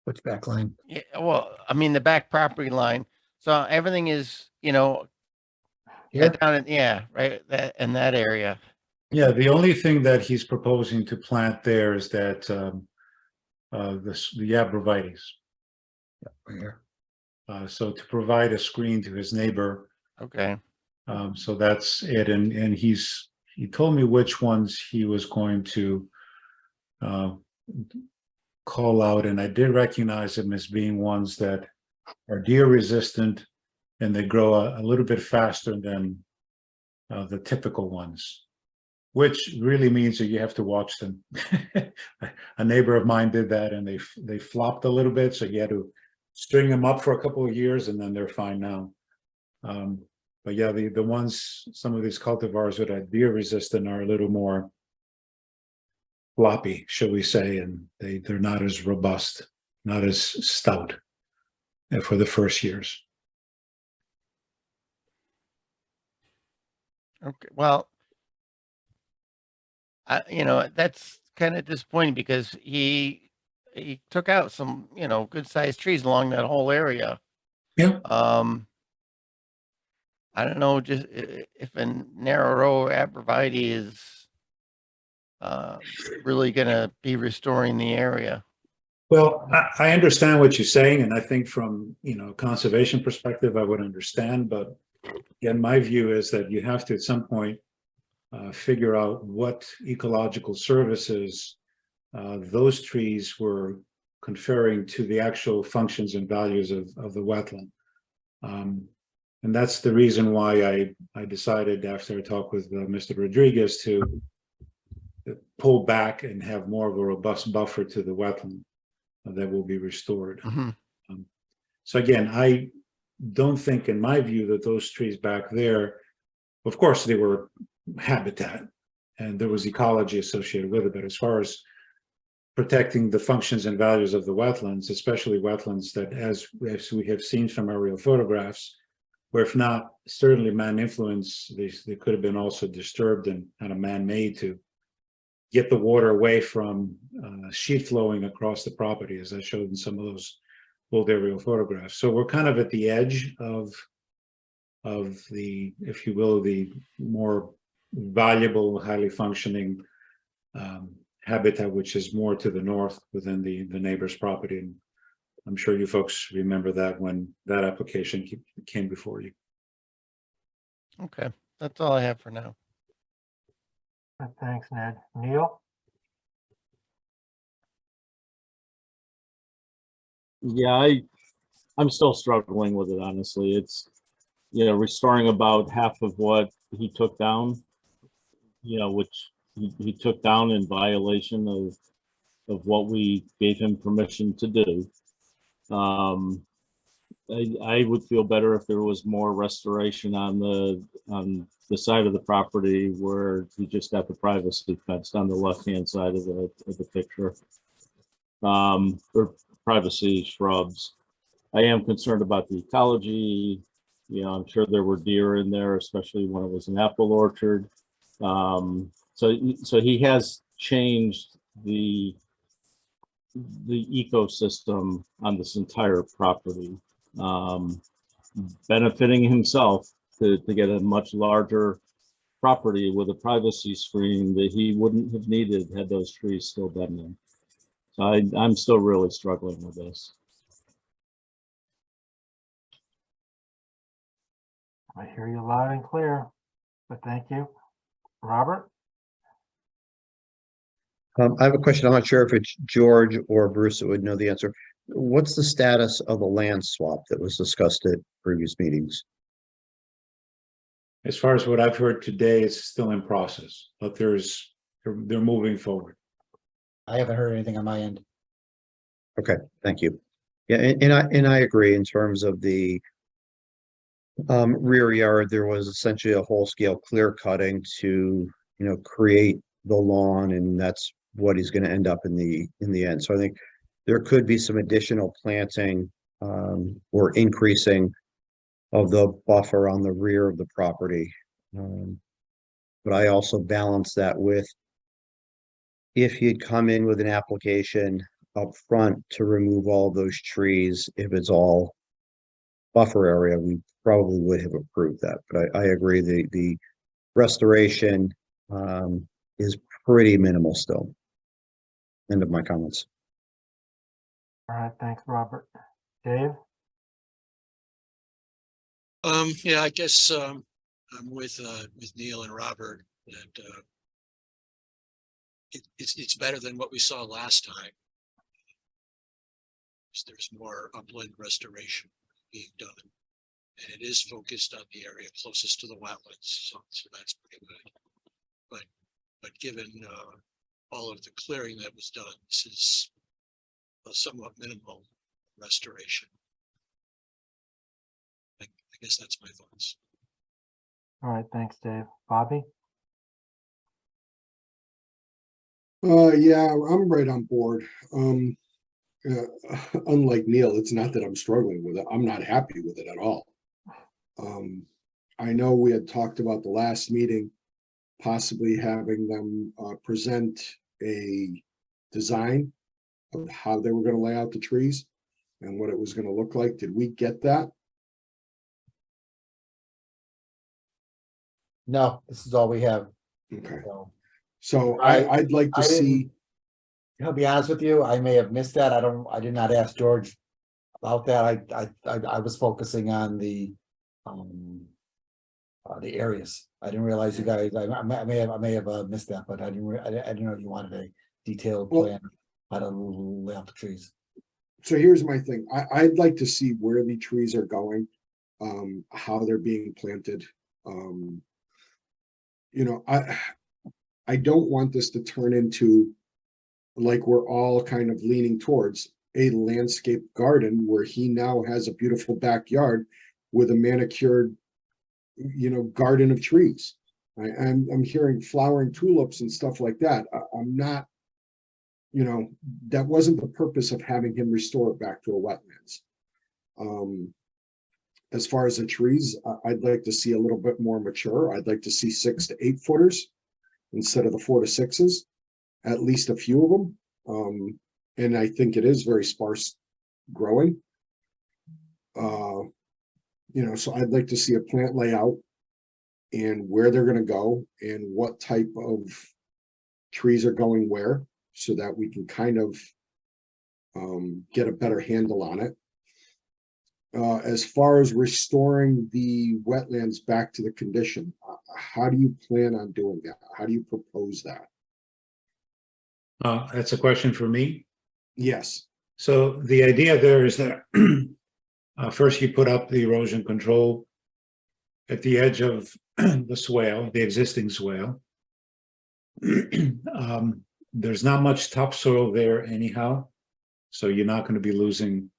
Which back line? Yeah, well, I mean, the back property line. So everything is, Here? down in, yeah, right, in that area. Yeah, the only thing that he's proposing to plant there is that the arborvitaes. Right here. So to provide a screen to his neighbor. Okay. So that's it. And he told me which ones he was going to call out, and I did recognize them as being ones that are deer resistant, and they grow a little bit faster than the typical ones, which really means that you have to watch them. A neighbor of mine did that, and they flopped a little bit, so you had to string them up for a couple of years, and then they're fine now. But yeah, the ones, some of these cultivars that are deer resistant are a little more floppy, shall we say, and they're not as robust, not as stout for the first years. Okay. Well, that's kind of disappointing because he took out some, good sized trees along that whole area. Yeah. I don't know, just if a narrow row arborvitae is really gonna be restoring the area. Well, I understand what you're saying, and I think from conservation perspective, I would understand. But again, my view is that you have to at some point figure out what ecological services those trees were conferring to the actual functions and values of the wetland. And that's the reason why I decided, after I talked with Mr. Rodriguez, to pull back and have more of a robust buffer to the wetland that will be restored. Mm-hmm. So again, I don't think, in my view, that those trees back there, of course, they were habitat and there was ecology associated with it, but as far as protecting the functions and values of the wetlands, especially wetlands that, as we have seen from aerial photographs, where if not certainly man influence, they could have been also disturbed and kind of man-made to get the water away from sheet flowing across the property, as I showed in some of those old aerial photographs. So we're kind of at the edge of the, if you will, the more valuable, highly functioning habitat, which is more to the north within the neighbor's property. And I'm sure you folks remember that when that application came before you. Okay, that's all I have for now. Thanks, Ned. Neil? Yeah, I'm still struggling with it, honestly. It's, restoring about half of what he took down, which he took down in violation of what we gave him permission to do. I would feel better if there was more restoration on the side of the property where you just got the privacy fenced on the left-hand side of the picture. Or privacy shrubs. I am concerned about the ecology. I'm sure there were deer in there, especially when it was an apple orchard. So he has changed the ecosystem on this entire property, benefiting himself to get a much larger property with a privacy screen that he wouldn't have needed had those trees still been there. So I'm still really struggling with this. I hear you loud and clear, but thank you. Robert? I have a question. I'm not sure if it's George or Bruce that would know the answer. What's the status of the land swap that was discussed at previous meetings? As far as what I've heard today, it's still in process, but they're moving forward. I haven't heard anything on my end. Okay, thank you. Yeah, and I agree in terms of the rear yard, there was essentially a whole scale clear cutting to, create the lawn, and that's what he's gonna end up in the end. So I think there could be some additional planting or increasing of the buffer on the rear of the property. But I also balance that with if he'd come in with an application up front to remove all those trees, if it's all buffer area, we probably would have approved that. But I agree, the restoration is pretty minimal still. End of my comments. All right, thanks, Robert. Dave? Yeah, I guess, I'm with Neil and Robert that, it's better than what we saw last time. There's more upland restoration being done. And it is focused on the area closest to the wetlands, so that's pretty good. But given, all of the clearing that was done, this is a somewhat minimal restoration. I guess that's my thoughts. All right, thanks, Dave. Bobby? Yeah, I'm right on board. Unlike Neil, it's not that I'm struggling with it. I'm not happy with it at all. I know we had talked about the last meeting, possibly having them present a design of how they were gonna lay out the trees and what it was gonna look like. Did we get that? No, this is all we have. Okay, So, so I- I'd like to I didn't- see, I'll be honest with you, I may have missed that. I did not ask George about that. I was focusing on the areas. I didn't realize you guys, I may have missed that, but I didn't know you wanted a detailed Well- plan how to lay out the trees. so here's my thing. I'd like to see where the trees are going, how they're being planted. I don't want this to turn into, like, we're all kind of leaning towards a landscape garden where he now has a beautiful backyard with a manicured, garden of trees. I'm hearing flowering tulips and stuff like that. I'm not, that wasn't the purpose of having him restore it back to a wetlands. As far as the trees, I'd like to see a little bit more mature. I'd like to see 6 to 8 footers instead of the 4 to 6s, at least a few of them. And I think it is very sparse growing. So I'd like to see a plant layout and where they're gonna go and what type of trees are going where, so that we can kind of get a better handle on it. As far as restoring the wetlands back to the condition, how do you plan on doing that? How do you propose that? That's a question for me. Yes, So the idea there is that first you put up the erosion control at the edge of the swale, the existing swale. There's not much topsoil there anyhow, so you're not going to be losing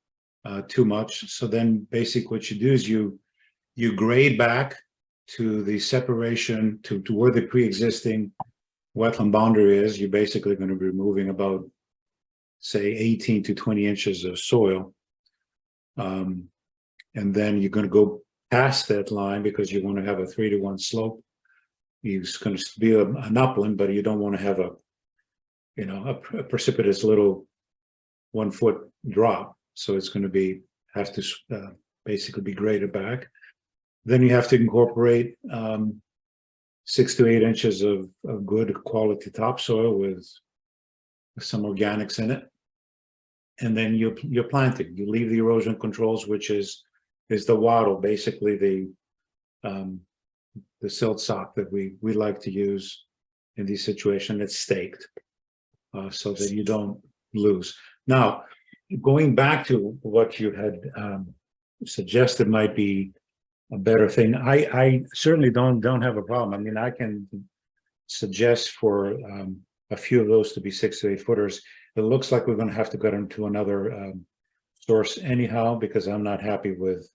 too much. So then basically what you do is you grade back to the separation to where the pre-existing wetland boundary is. You're basically going to be removing about, say, 18 to 20 inches of soil. And then you're going to go past that line because you want to have a 3-to-1 slope. It's going to be an upland, but you don't want to have a precipitous little 1 foot drop. So it's going to have to basically be graded back. Then you have to incorporate 6 to 8 inches of good quality topsoil with some organics in it. And then you're planting. You leave the erosion controls, which is the wattle, basically the silt sock that we like to use in these situations. It's staked so that you don't lose. Now, going back to what you had suggested might be a better thing. I certainly don't have a problem. I mean, I can suggest for a few of those to be 6 to 8 footers. It looks like we're going to have to go into another source anyhow, because I'm not happy with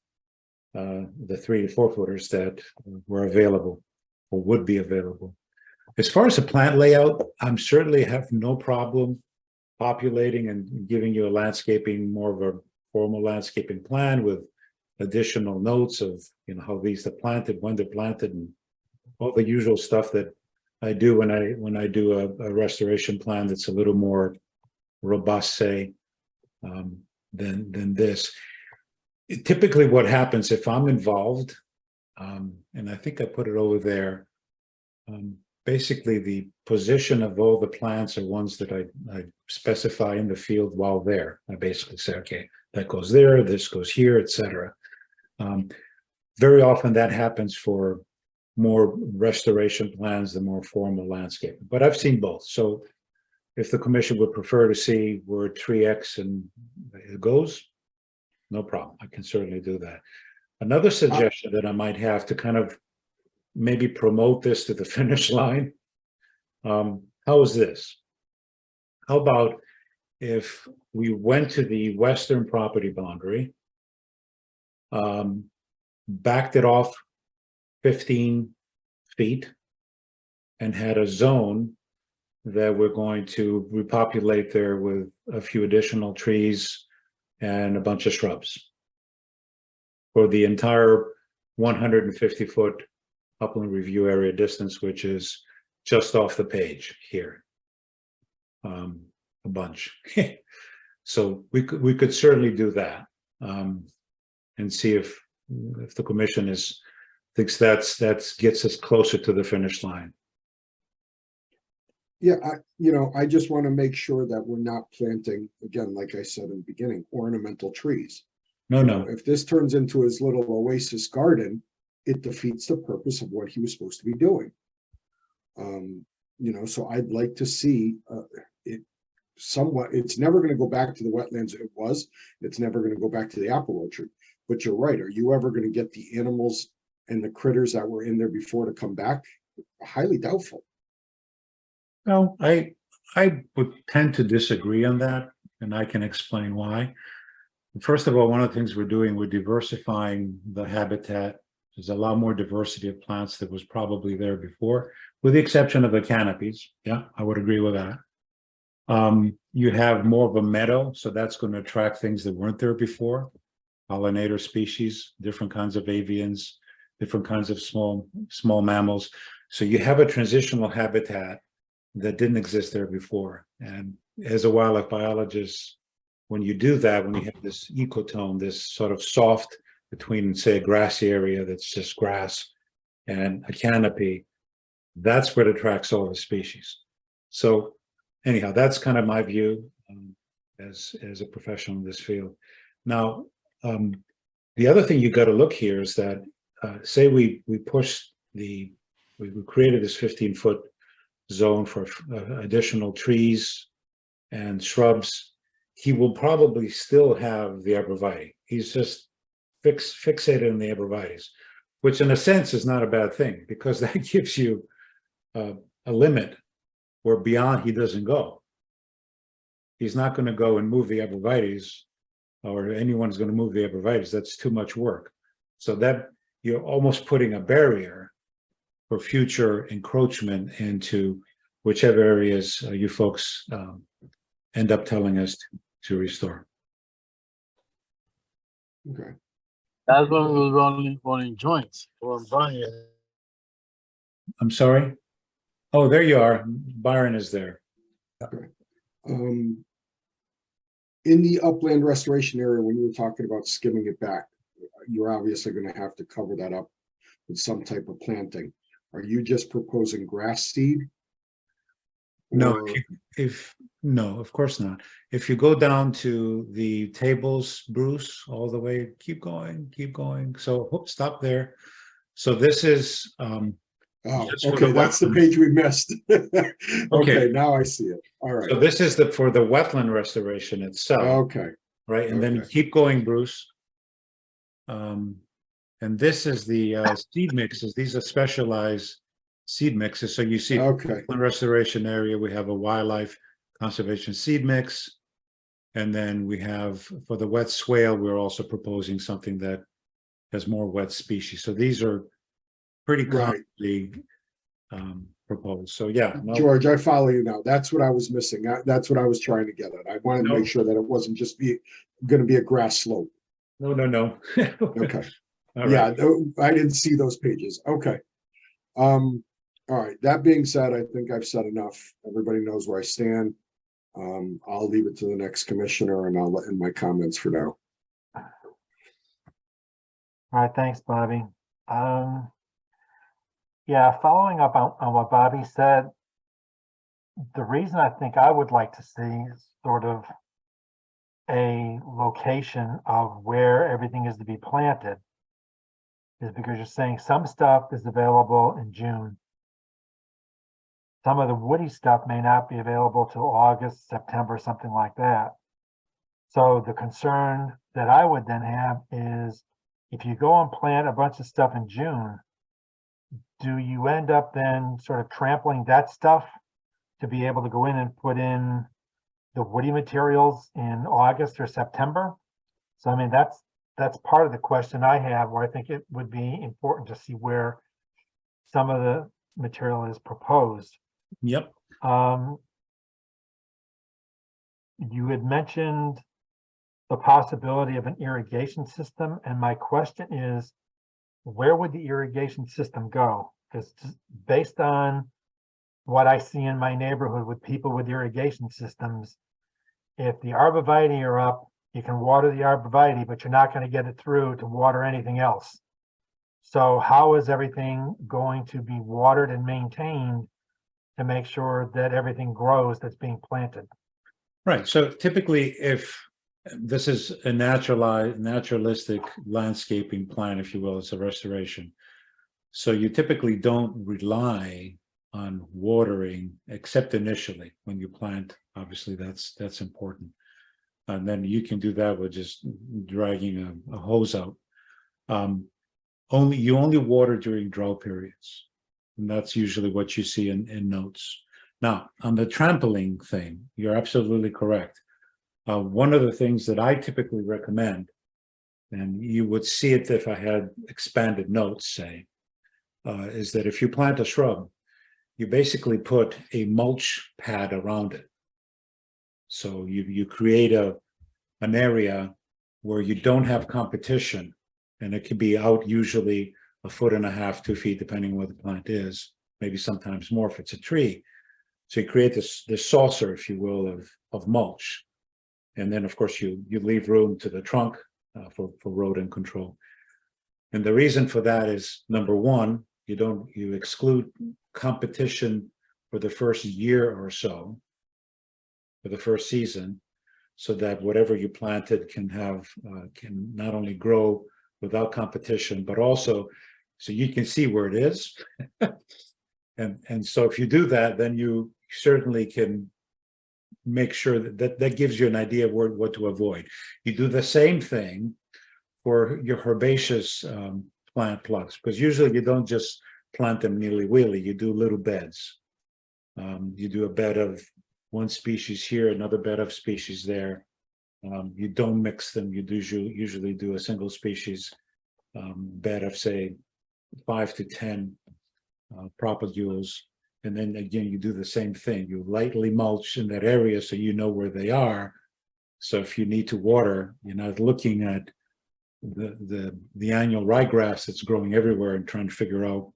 the 3 to 4 footers that were available or would be available. As far as the plant layout, I'm certainly have no problem populating and giving you a landscaping, more of a formal landscaping plan with additional notes of, you know, how these are planted, when they're planted, and all the usual stuff that I do when I do a restoration plan that's a little more robust, say, than this. Typically what happens if I'm involved, and I think I put it over there, basically the position of all the plants are ones that I specify in the field while there. I basically say, okay, that goes there, this goes here, etc. Very often that happens for more restoration plans, the more formal landscape, but I've seen both. So if the commission would prefer to see where 3X and it goes, no problem. I can certainly do that. Another suggestion that I might have to kind of maybe promote this to the finish line. How is this? How about if we went to the western property boundary, backed it off 15 feet and had a zone that we're going to repopulate there with a few additional trees and a bunch of shrubs for the entire 150-foot upland review area distance, which is just off the page here. A bunch. So we could certainly do that, and see if the commission thinks that's gets us closer to the finish line. Yeah, I just want to make sure that we're not planting, again, like I said in the beginning, ornamental trees. No. If this turns into his little oasis garden, it defeats the purpose of what he was supposed to be doing. So I'd like to see it somewhat. It's never going to go back to the wetlands it was. It's never going to go back to the apple orchard. But you're right. Are you ever going to get the animals and the critters that were in there before to come back? Highly doubtful. No, I would tend to disagree on that, and I can explain why. First of all, one of the things we're doing, we're diversifying the habitat. There's a lot more diversity of plants that was probably there before, with the exception of the canopies. Yeah, I would agree with that. You have more of a meadow, so that's going to attract things that weren't there before. Pollinator species, different kinds of avians, different kinds of small mammals. So you have a transitional habitat that didn't exist there before. And as a wildlife biologist, when you do that, when you have this ecotone, this sort of soft between, say, a grassy area that's just grass and a canopy, that's what attracts all the species. So anyhow, that's kind of my view as a professional in this field. Now, the other thing you got to look here is that, say we created this 15-foot zone for additional trees and shrubs. He will probably still have the arborvitae. He's just fixated in the arborvitaes, which in a sense is not a bad thing, because that gives you a limit where beyond he doesn't go. He's not going to go and move the arborvitaes, or anyone's going to move the arborvitaes. That's too much work. So that you're almost putting a barrier for future encroachment into whichever areas you folks end up telling us to restore. Okay. That's when we was running joints or Brian. I'm sorry? Oh, there you are. Byron is there. In the upland restoration area, when you were talking about skimming it back, you're obviously going to have to cover that up with some type of planting. Are you just proposing grass seed? No, Or- no, of course not. If you go down to the tables, Bruce, all the way, keep going. So stop there. So this is just for okay, the that's the wetland. page we missed. Okay. Okay, now I see it. All right. So this is for the wetland restoration itself, Okay. right? And then you Okay. keep going, Bruce. And this is the seed mixes. These are specialized seed mixes. So you see Okay. wetland restoration area, we have a wildlife conservation seed mix. And then we have, for the wet swale, we're also proposing something that has more wet species. So these are pretty Right. commonly proposed. So yeah, no, George, I follow you now. That's what I was missing. That's what I was trying to get at. I wanted to No. make sure that it wasn't just going to be a grass slope. no. Okay. All Yeah, right. I didn't see those pages. Okay. All right. That being said, I think I've said enough. Everybody knows where I stand. I'll leave it to the next commissioner and I'll let in my comments for now. All right, thanks, Bobby. Yeah, following up on what Bobby said, the reason I think I would like to see is sort of a location of where everything is to be planted is because you're saying some stuff is available in June. Some of the woody stuff may not be available till August, September, something like that. So the concern that I would then have is if you go and plant a bunch of stuff in June, do you end up then sort of trampling that stuff to be able to go in and put in the woody materials in August or September? So I mean, that's part of the question I have, where I think it would be important to see where some of the material is proposed. Yep. You had mentioned the possibility of an irrigation system, and my question is, where would the irrigation system go? Because based on what I see in my neighborhood with people with irrigation systems, if the arborvitae are up, you can water the arborvitae, but you're not going to get it through to water anything else. So how is everything going to be watered and maintained to make sure that everything grows that's being planted? Right. So typically, if this is a naturalistic landscaping plan, if you will, it's a restoration. So you typically don't rely on watering except initially when you plant. Obviously, that's important. And then you can do that with just dragging a hose out. You only water during drought periods. And that's usually what you see in notes. Now, on the trampling thing, you're absolutely correct. One of the things that I typically recommend, and you would see it if I had expanded notes, say, is that if you plant a shrub, you basically put a mulch pad around it. So you create an area where you don't have competition, and it could be out usually 1.5 feet, 2 feet, depending on what the plant is, maybe sometimes more if it's a tree. So you create this saucer, if you will, of mulch. And then, of course, you leave room to the trunk for rodent control. And the reason for that is, number one, you exclude competition for the first year or so, for the first season, so that whatever you planted can not only grow without competition, but also so you can see where it is. And so if you do that, then you certainly can make sure that gives you an idea of what to avoid. You do the same thing for your herbaceous plant plugs, because usually you don't just plant them nilly-willy, you do little beds. You do a bed of one species here, another bed of species there. You don't mix them, you usually do a single species bed of, say, 5 to 10 propagules. And then again, you do the same thing. You lightly mulch in that area so you know where they are. So if you need to water, you're not looking at the annual ryegrass that's growing everywhere and trying to figure out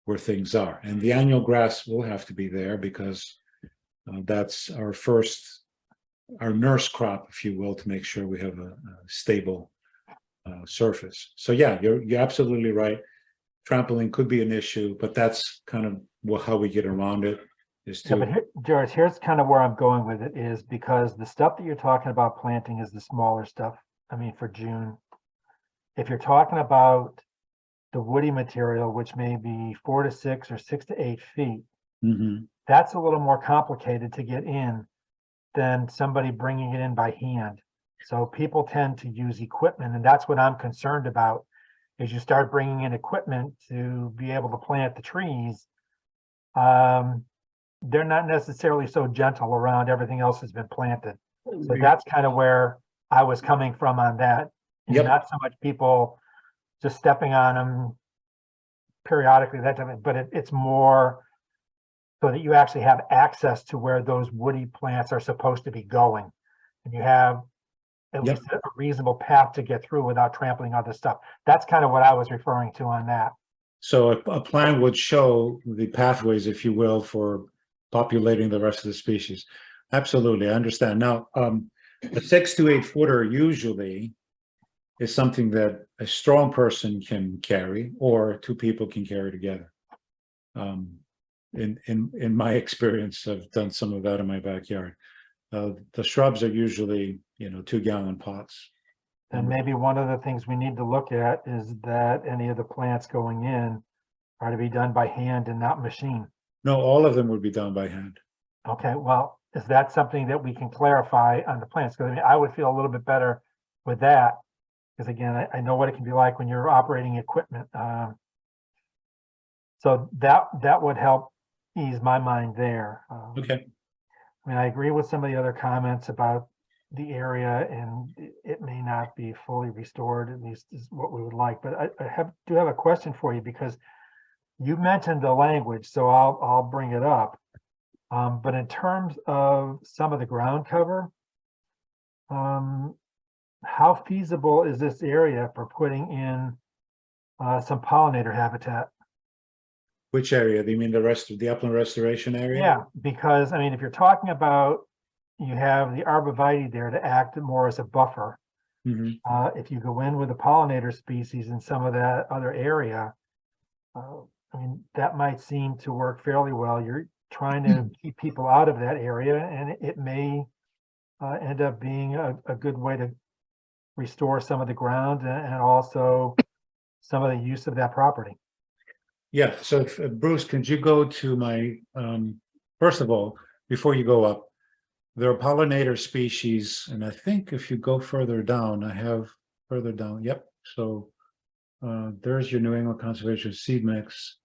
where things are. And the annual grass will have to be there because that's our nurse crop, if you will, to make sure we have a stable surface. So yeah, you're absolutely right. Trampling could be an issue, but that's kind of how we get around it. Yeah, but George, here's kind of where I'm going with it, is because the stuff that you're talking about planting is the smaller stuff. I mean, for June, if you're talking about the woody material, which may be 4 to 6 or 6 to 8 feet, that's a little more complicated to get in than somebody bringing it in by hand. So people tend to use equipment, and that's what I'm concerned about. Is you start bringing in equipment to be able to plant the trees, they're not necessarily so gentle around everything else that's been planted. So that's kind of where I was coming from on that. And Yep. not so much people just stepping on them periodically, that type of, but it's more so that you actually have access to where those woody plants are supposed to be going. And you have at Yep. least a reasonable path to get through without trampling other stuff. That's kind of what I was referring to on that. So a plan would show the pathways, if you will, for populating the rest of the species. Absolutely, I understand. Now, a 6 to 8 footer usually is something that a strong person can carry, or two people can carry together. In my experience, I've done some of that in my backyard. The shrubs are usually, 2-gallon pots. And maybe one of the things we need to look at is that any of the plants going in are to be done by hand and not machine. No, all of them would be done by hand. Okay, well, is that something that we can clarify on the plants? Because I mean, I would feel a little bit better with that. Because again, I know what it can be like when you're operating equipment. So that would help ease my mind there. Okay. I mean, I agree with some of the other comments about the area, and it may not be fully restored, at least is what we would like. But I do have a question for you, because you mentioned the language, so I'll bring it up. But in terms of some of the ground cover, how feasible is this area for putting in some pollinator habitat? Which area? Do you mean the rest of the upland restoration area? Yeah, because I mean, if you're talking about, you have the arborvitae there to act more as a buffer. Mhm. If you go in with a pollinator species in some of that other area, I mean, that might seem to work fairly well. You're trying to keep people out of that area, and it may end up being a good way to restore some of the ground and also some of the use of that property. Yeah, so Bruce, could you go to my, first of all, before you go up, there are pollinator species, and I think if you go further down, I have further down, yep. So there's your New England Conservation Seed Mix.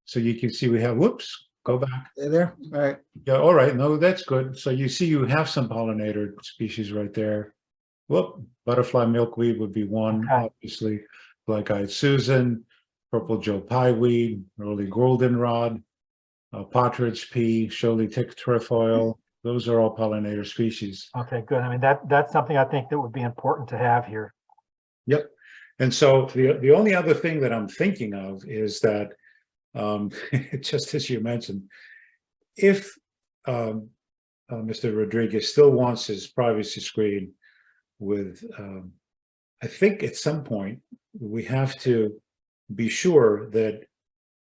So you can see we have, whoops, go back. Stay there, all right. Yeah, all right, no, that's good. So you see you have some pollinator species right there. Whoop, butterfly milkweed would be one, Okay. obviously. Black-eyed Susan, purple Joe pieweed, early goldenrod, partridge pea, showy tick trefoil. Those are all pollinator species. Okay, good. I mean, that's something I think that would be important to have here. Yep. And so the only other thing that I'm thinking of is that, just as you mentioned, if Mr. Rodriguez still wants his privacy screen with, I think at some point we have to be sure that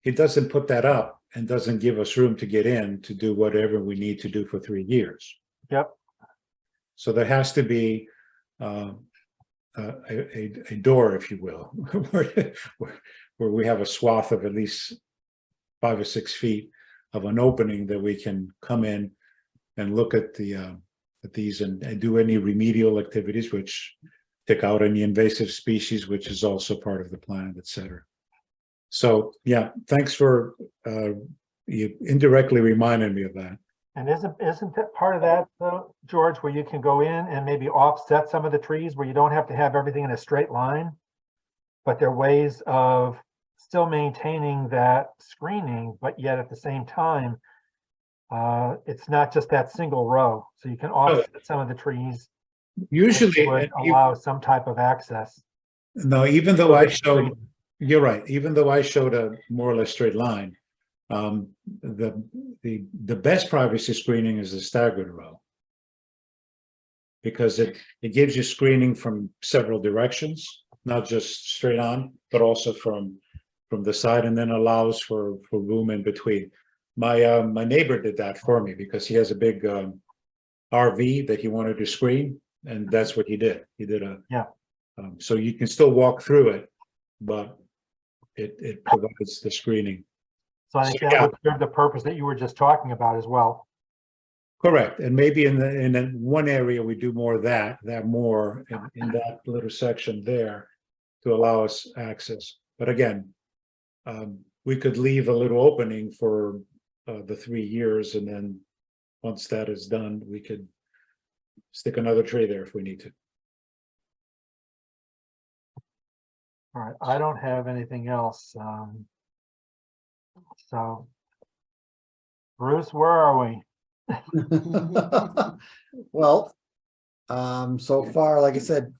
he doesn't put that up and doesn't give us room to get in to do whatever we need to do for 3 years. Yep. So there has to be a door, if you will, where we have a swath of at least 5 or 6 feet of an opening that we can come in and look at these and do any remedial activities, which take out any invasive species, which is also part of the plan, et cetera. So yeah, thanks for you indirectly reminded me of that. And isn't that part of that, though, George, where you can go in and maybe offset some of the trees where you don't have to have everything in a straight line? But there are ways of still maintaining that screening, but yet at the same time, it's not just that single row. So you can offset some of the trees, which Usually, would allow some type of access. no, even though I showed, you're right, even though I showed a more or less straight line, the best privacy screening is the staggered row, because it gives you screening from several directions, not just straight on, but also from the side, and then allows for room in between. My neighbor did that for me because he has a big RV that he wanted to screen, and that's what he did. He did a so you can still walk through it, but it provides the screening. So I think that would serve the purpose that you were just talking about as well. Correct, and maybe in one area we do more of that more in that little section there to allow us access. But again, we could leave a little opening for the 3 years, and then once that is done, we could stick another tree there if we need to. All right, I don't have anything else. So Bruce, where are we? Well, so far, like I said,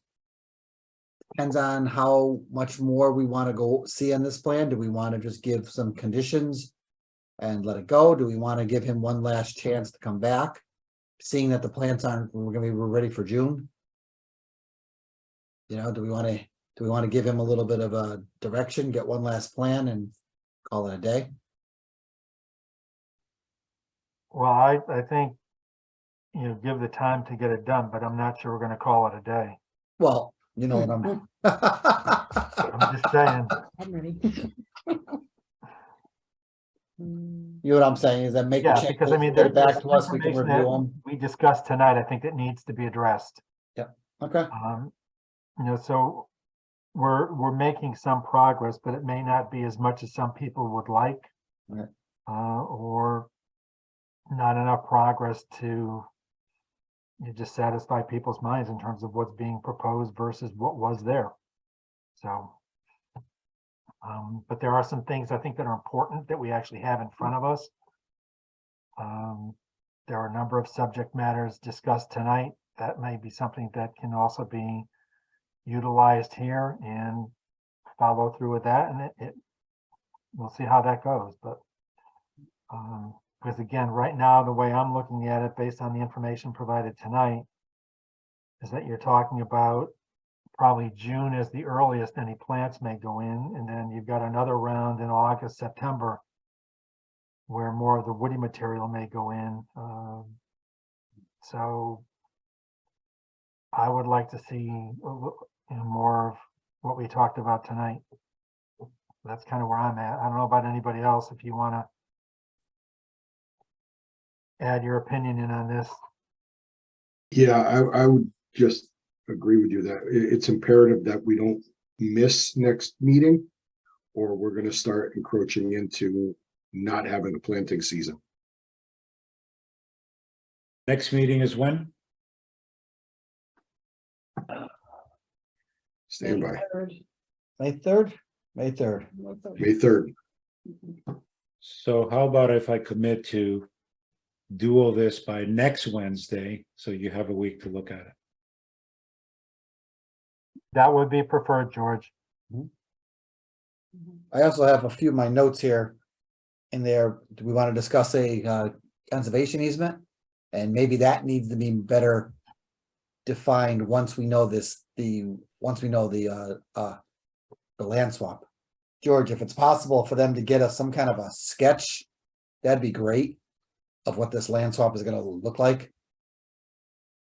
depends on how much more we want to go see on this plan. Do we want to just give some conditions and let it go? Do we want to give him one last chance to come back? Seeing that the plants aren't, we're ready for June. You know, do we want to give him a little bit of a direction, get one last plan and call it a day? Well, I think, give the time to get it done, but I'm not sure we're gonna call it a day. Well, you know what I'm just saying. I'm ready. You know what I'm saying is that make the Yeah, changes, because I mean, get it there's back to us, we can information review that them. we discussed tonight, I think that needs to be addressed. Okay, So we're making some progress, but it may not be as much as some people would like. Right. Or not enough progress to just satisfy people's minds in terms of what's being proposed versus what was there. So, but there are some things I think that are important that we actually have in front of us. There are a number of subject matters discussed tonight that may be something that can also be utilized here and follow through with that, and we'll see how that goes. But because again, right now, the way I'm looking at it, based on the information provided tonight, is that you're talking about probably June is the earliest any plants may go in, and then you've got another round in August, September, where more of the woody material may go in. So I would like to see more of what we talked about tonight. That's kind of where I'm at. I don't know about anybody else, if you want to add your opinion in on this. Yeah, I would just agree with you that it's imperative that we don't miss next meeting, or we're gonna start encroaching into not having a planting season. Next meeting is when? Stand by, May 3rd, May 3rd. May 3rd. So how about if I commit to do all this by next Wednesday, so you have a week to look at it? That would be preferred, George. I also have a few of my notes here in there. Do we want to discuss a conservation easement? And maybe that needs to be better defined once we know the land swap. George, if it's possible for them to get us some kind of a sketch, that'd be great, of what this land swap is gonna look like.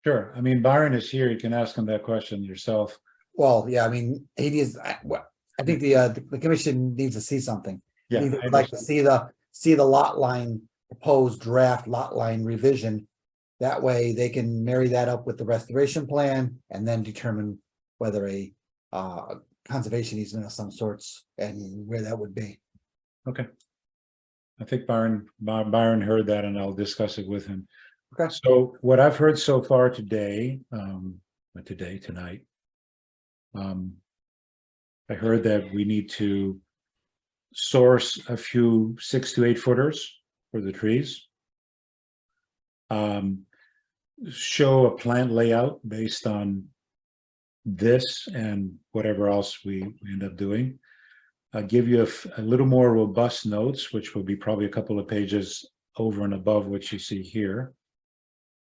Sure. I mean, Byron is here. You can ask him that question yourself. Well, yeah, I mean, I think the commission needs to see something. Yeah, I'd like to see the lot line, proposed draft lot line revision. That way they can marry that up with the restoration plan and then determine whether a conservation easement of some sorts and where that would be. Okay. I think Byron heard that, and I'll discuss it with him. Okay. So what I've heard so far today, tonight, I heard that we need to source a few 6 to 8 footers for the trees. Show a plant layout based on this and whatever else we end up doing. Give you a little more robust notes, which will be probably a couple of pages over and above what you see here.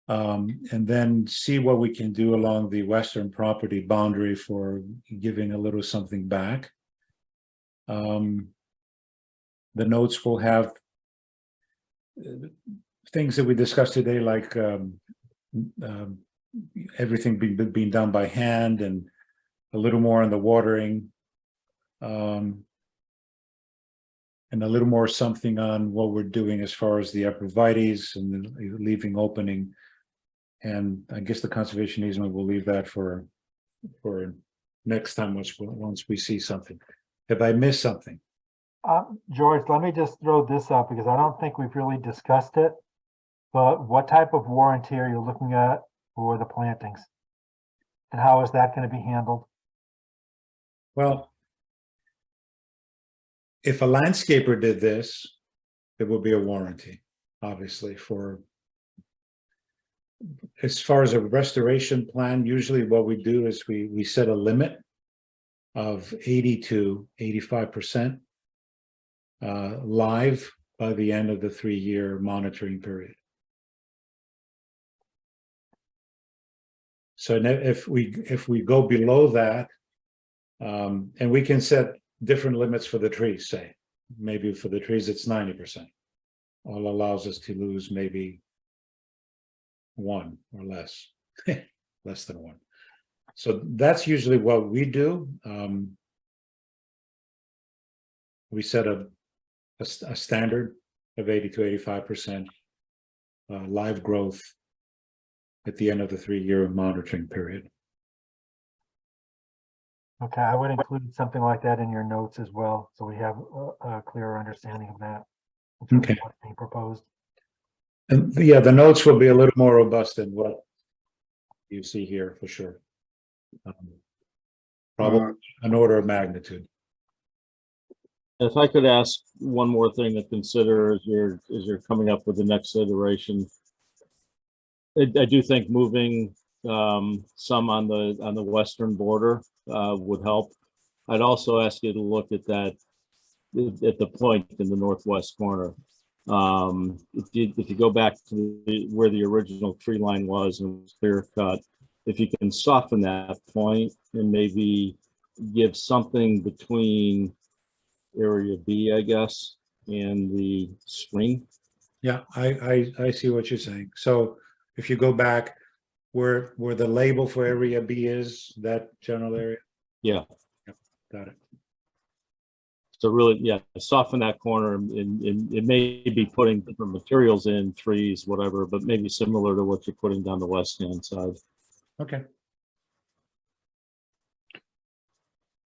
And then see what we can do along the western property boundary for giving a little something back. The notes will have things that we discussed today, like everything being done by hand, and a little more on the watering. And a little more something on what we're doing as far as the arborvitaes and the leaving opening. And I guess the conservation easement, we'll leave that for next time once we see something. Have I missed something? George, let me just throw this up because I don't think we've really discussed it. But what type of warranty are you looking at for the plantings? And how is that going to be handled? Well, if a landscaper did this, there would be a warranty, obviously, for. As far as a restoration plan, usually what we do is we set a limit of 80 to 85% live by the end of the 3-year monitoring period. So if we go below that, and we can set different limits for the trees, say, maybe for the trees it's 90%. All allows us to lose maybe 1 or less, less than 1. So that's usually what we do. We set a standard of 80 to 85% live growth at the end of the 3-year monitoring period. Okay, I would include something like that in your notes as well, so we have a clearer understanding of that. In terms of Okay. what's being proposed. And yeah, the notes will be a little more robust than what you see here for sure. Probably an order of magnitude. If I could ask one more thing to consider as you're coming up with the next iteration. I do think moving some on the western border would help. I'd also ask you to look at that at the point in the northwest corner. If you go back to where the original tree line was and it was clear cut, if you can soften that point and maybe give something between area B, I guess, and the screen. Yeah, I see what you're saying. So if you go back where the label for area B is, that general area. Yeah. Yep, got it. So really, yeah, soften that corner and it may be putting different materials in, trees, whatever, but maybe similar to what you're putting down the west-hand side. Okay.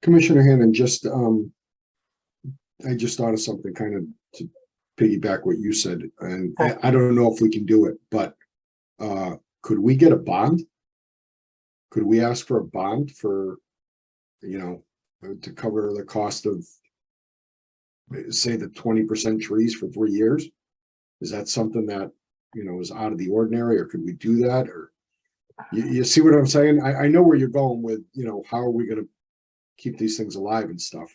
Commissioner Hannon, just, I just thought of something kind of to piggyback what you said, and I don't know if we can do it, but could we get a bond? Could we ask for a bond for, you know, to cover the cost of, say, the 20% trees for 3 years? Is that something that, you know, is out of the ordinary, or could we do that? Or you see what I'm saying? I know where you're going with, you know, how are we going to keep these things alive and stuff?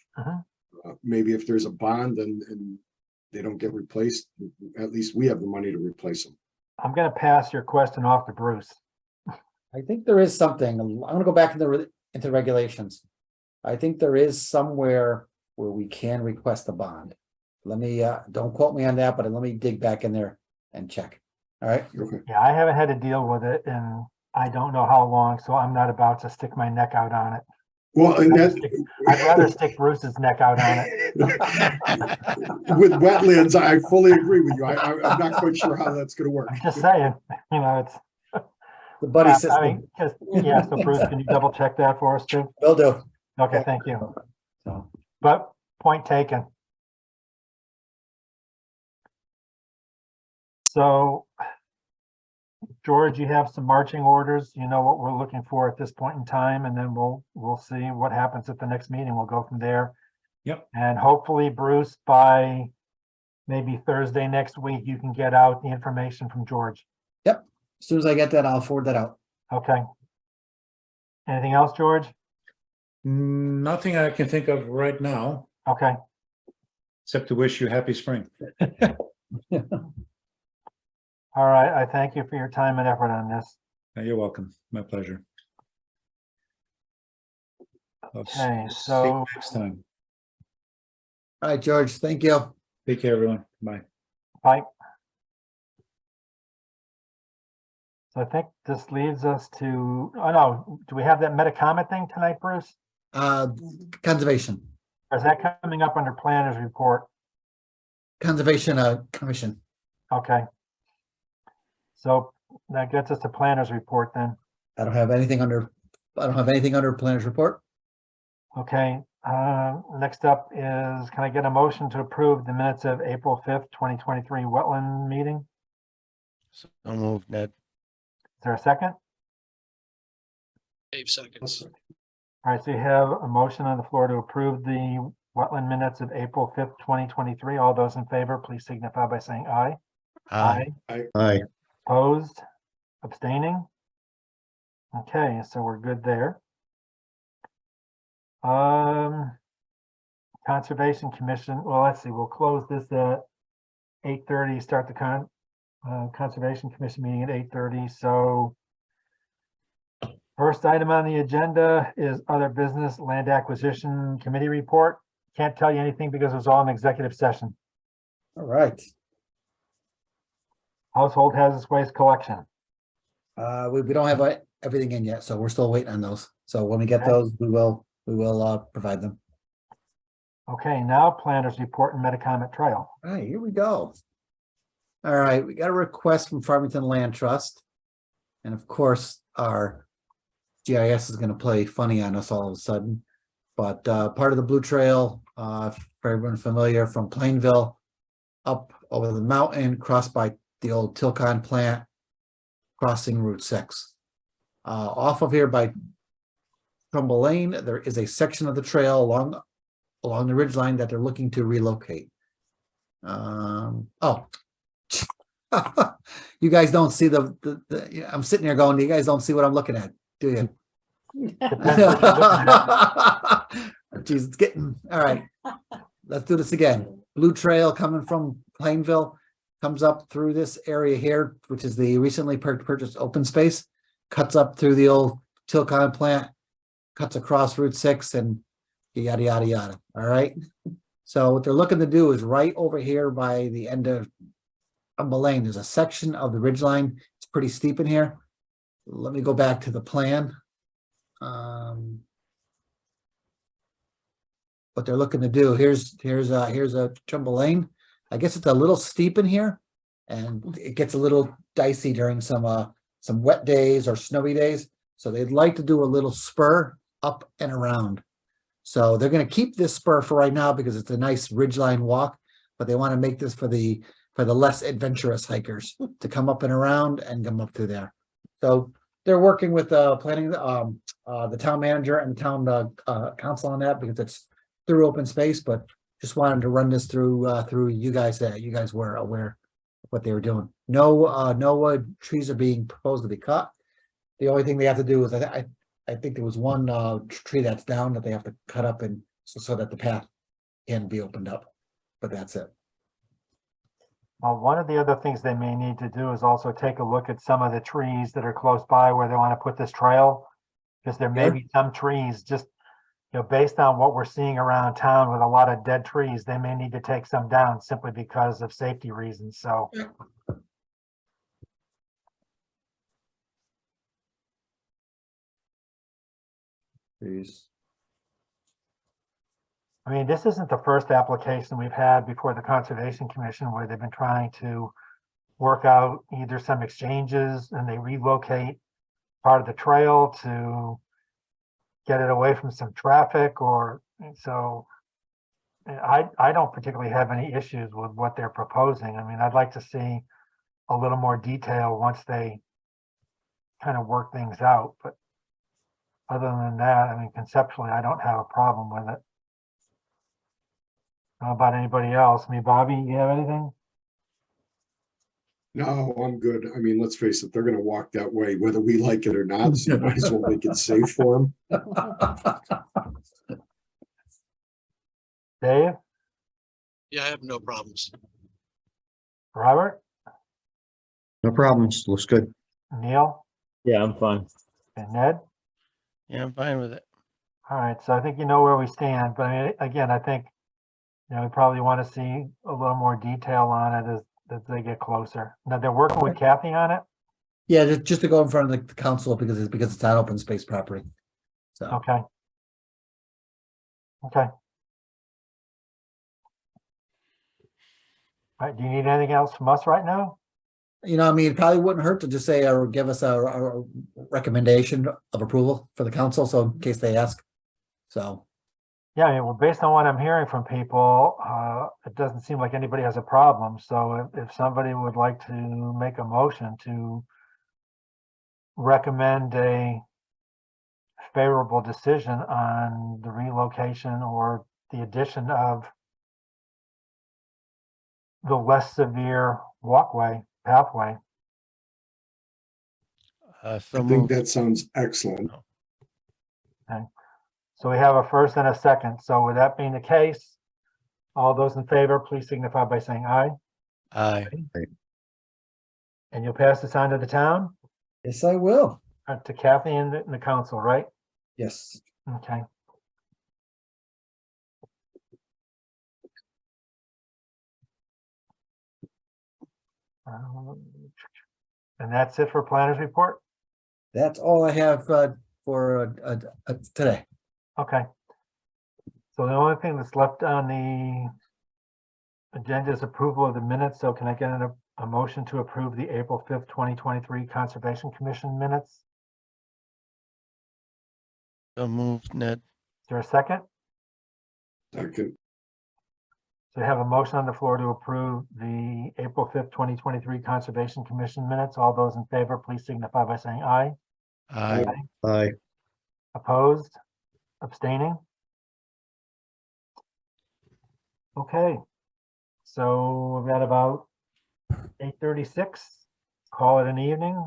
Maybe if there's a bond and they don't get replaced, at least we have the money to replace them. I'm going to pass your question off to Bruce. I think there is something, I'm gonna go back into regulations. I think there is somewhere where we can request a bond. Let me, don't quote me on that, but let me dig back in there and check. All right, Okay. Yeah, I haven't had to deal with it and I don't know how long, so I'm not about to stick my neck out on it. Well, and I'd rather stick Bruce's neck out on it. with wetlands, I fully agree with you. I'm not quite sure how that's going to work. I'm just saying, you know, it's. the buddy I system, mean, yeah, so Bruce, can you double check that for us too? will do. Okay, thank you. So, But point taken. So, George, you have some marching orders. You know what we're looking for at this point in time, and then we'll see what happens at the next meeting. We'll go from there. Yep. And hopefully, Bruce, by maybe Thursday next week, you can get out the information from George. yep, as soon as I get that, I'll forward that out. Okay. Anything else, George? Nothing I can think of right now, Okay. except to wish you happy spring. All right. I thank you for your time and effort on this. You're welcome. My pleasure. Okay, See so- you next time. All right, George, thank you. Take care, everyone. Bye. Bye. So I think this leads us to, oh no, do we have that Metacomet thing tonight, Bruce? Conservation, Or is that coming up under planner's report? Conservation Commission. Okay. So that gets us to planner's report then. I don't have anything under planner's report. Okay, next up is, can I get a motion to approve the minutes of April 5th, 2023 wetland meeting? So moved, Ned. Is there a second? Dave seconds. All right, so you have a motion on the floor to approve the wetland minutes of April 5th, 2023. All those in favor, please signify by saying aye. Aye. Opposed, abstaining? Okay, so we're good there. Conservation Commission, well, let's see, we'll close this at 8:30, start the Conservation Commission meeting at 8:30, so first item on the agenda is other business land acquisition committee report. Can't tell you anything because it was all in executive session. All right. Household hazardous waste collection. We don't have everything in yet, so we're still waiting on those. So when we get Okay. those, we will provide them. Okay, now planners report and Metacomet Trail. All right, here we go. All right, we got a request from Farmington Land Trust. And of course, our GIS is gonna play funny on us all of a sudden. But part of the Blue Trail, for everyone familiar, from Plainville up over the mountain, crossed by the old Tilcon plant, crossing Route 6. Off of here by Trumbull Lane, there is a section of the trail along the ridgeline that they're looking to relocate. Oh. You guys don't see the I'm sitting here going, you guys don't see what I'm looking at, do you? Depends what you're looking at. Geez, it's getting, all right. Let's do this again. Blue Trail coming from Plainville comes up through this area here, which is the recently purchased open space, cuts up through the old Tilcon plant, cuts across Route 6 and yada, yada, yada. All right. So what they're looking to do is right over here by the end of Lane, there's a section of the ridgeline. It's pretty steep in here. Let me go back to the plan. What they're looking to do, here's a Trumbull Lane. I guess it's a little steep in here and it gets a little dicey during some wet days or snowy days. So they'd like to do a little spur up and around. So they're going to keep this spur for right now because it's a nice ridgeline walk, but they want to make this for the less adventurous hikers to come up and around and come up through there. So they're working with planning the town manager and the town council on that because it's through open space, but just wanted to run this through you guys that you guys were aware of what they were doing. No trees are being proposed to be cut. The only thing they have to do is I think there was one tree that's down that they have to cut up and so that the path can be opened up, but that's it. One of the other things they may need to do is also take a look at some of the trees that are close by where they want to put this trail. Because there may Sure. be some trees just, based on what we're seeing around town with a lot of dead trees, they may need to take some down simply because of safety reasons. So Trees. I mean, this isn't the first application we've had before the Conservation Commission where they've been trying to work out either some exchanges and they relocate part of the trail to get it away from some traffic or so. I don't particularly have any issues with what they're proposing. I mean, I'd like to see a little more detail once they kind of work things out, but other than that, I mean, conceptually, I don't have a problem with it. How about anybody else? I mean, Bobby, you have anything? No, I'm good. I mean, let's face it, they're gonna walk that way, whether we like it or not, so you might as well make it safe for them. Dave, Yeah, I have no problems. Robert, No problems. Looks good. Neil, Yeah, I'm fine. and Ned? Yeah, I'm fine with it. All right, so I think you know where we stand, but I mean, again, I think, we probably want to see a little more detail on it as they get closer. Now, they're working with Kathy on it? Yeah, just to go in front of the council because it's on open space property. So Okay. Okay. All right, do you need anything else from us right now? I mean, it probably wouldn't hurt to just say or give us a recommendation of approval for the council, so in case they ask. So Yeah, I mean, well, based on what I'm hearing from people, it doesn't seem like anybody has a problem. So if somebody would like to make a motion to recommend a favorable decision on the relocation or the addition of the less severe pathway. So I think moved. that sounds excellent. So we have a first and a second. So with that being the case, all those in favor, please signify by saying aye. Aye. And you'll pass this on to the town, Yes, I will. to Kathy and the council, right? Yes. Okay. And that's it for planners report? That's all I have for today. Okay. So the only thing that's left on the agenda is approval of the minutes. So can I get a motion to approve the April 5th, 2023 Conservation Commission minutes? Is So moved, Ned. there a second? Second, So we have a motion on the floor to approve the April 5th, 2023 Conservation Commission minutes. All those in favor, please signify by saying aye. Aye. Aye. Opposed? Abstaining? Okay. So we've got about 8:36. Call it an evening.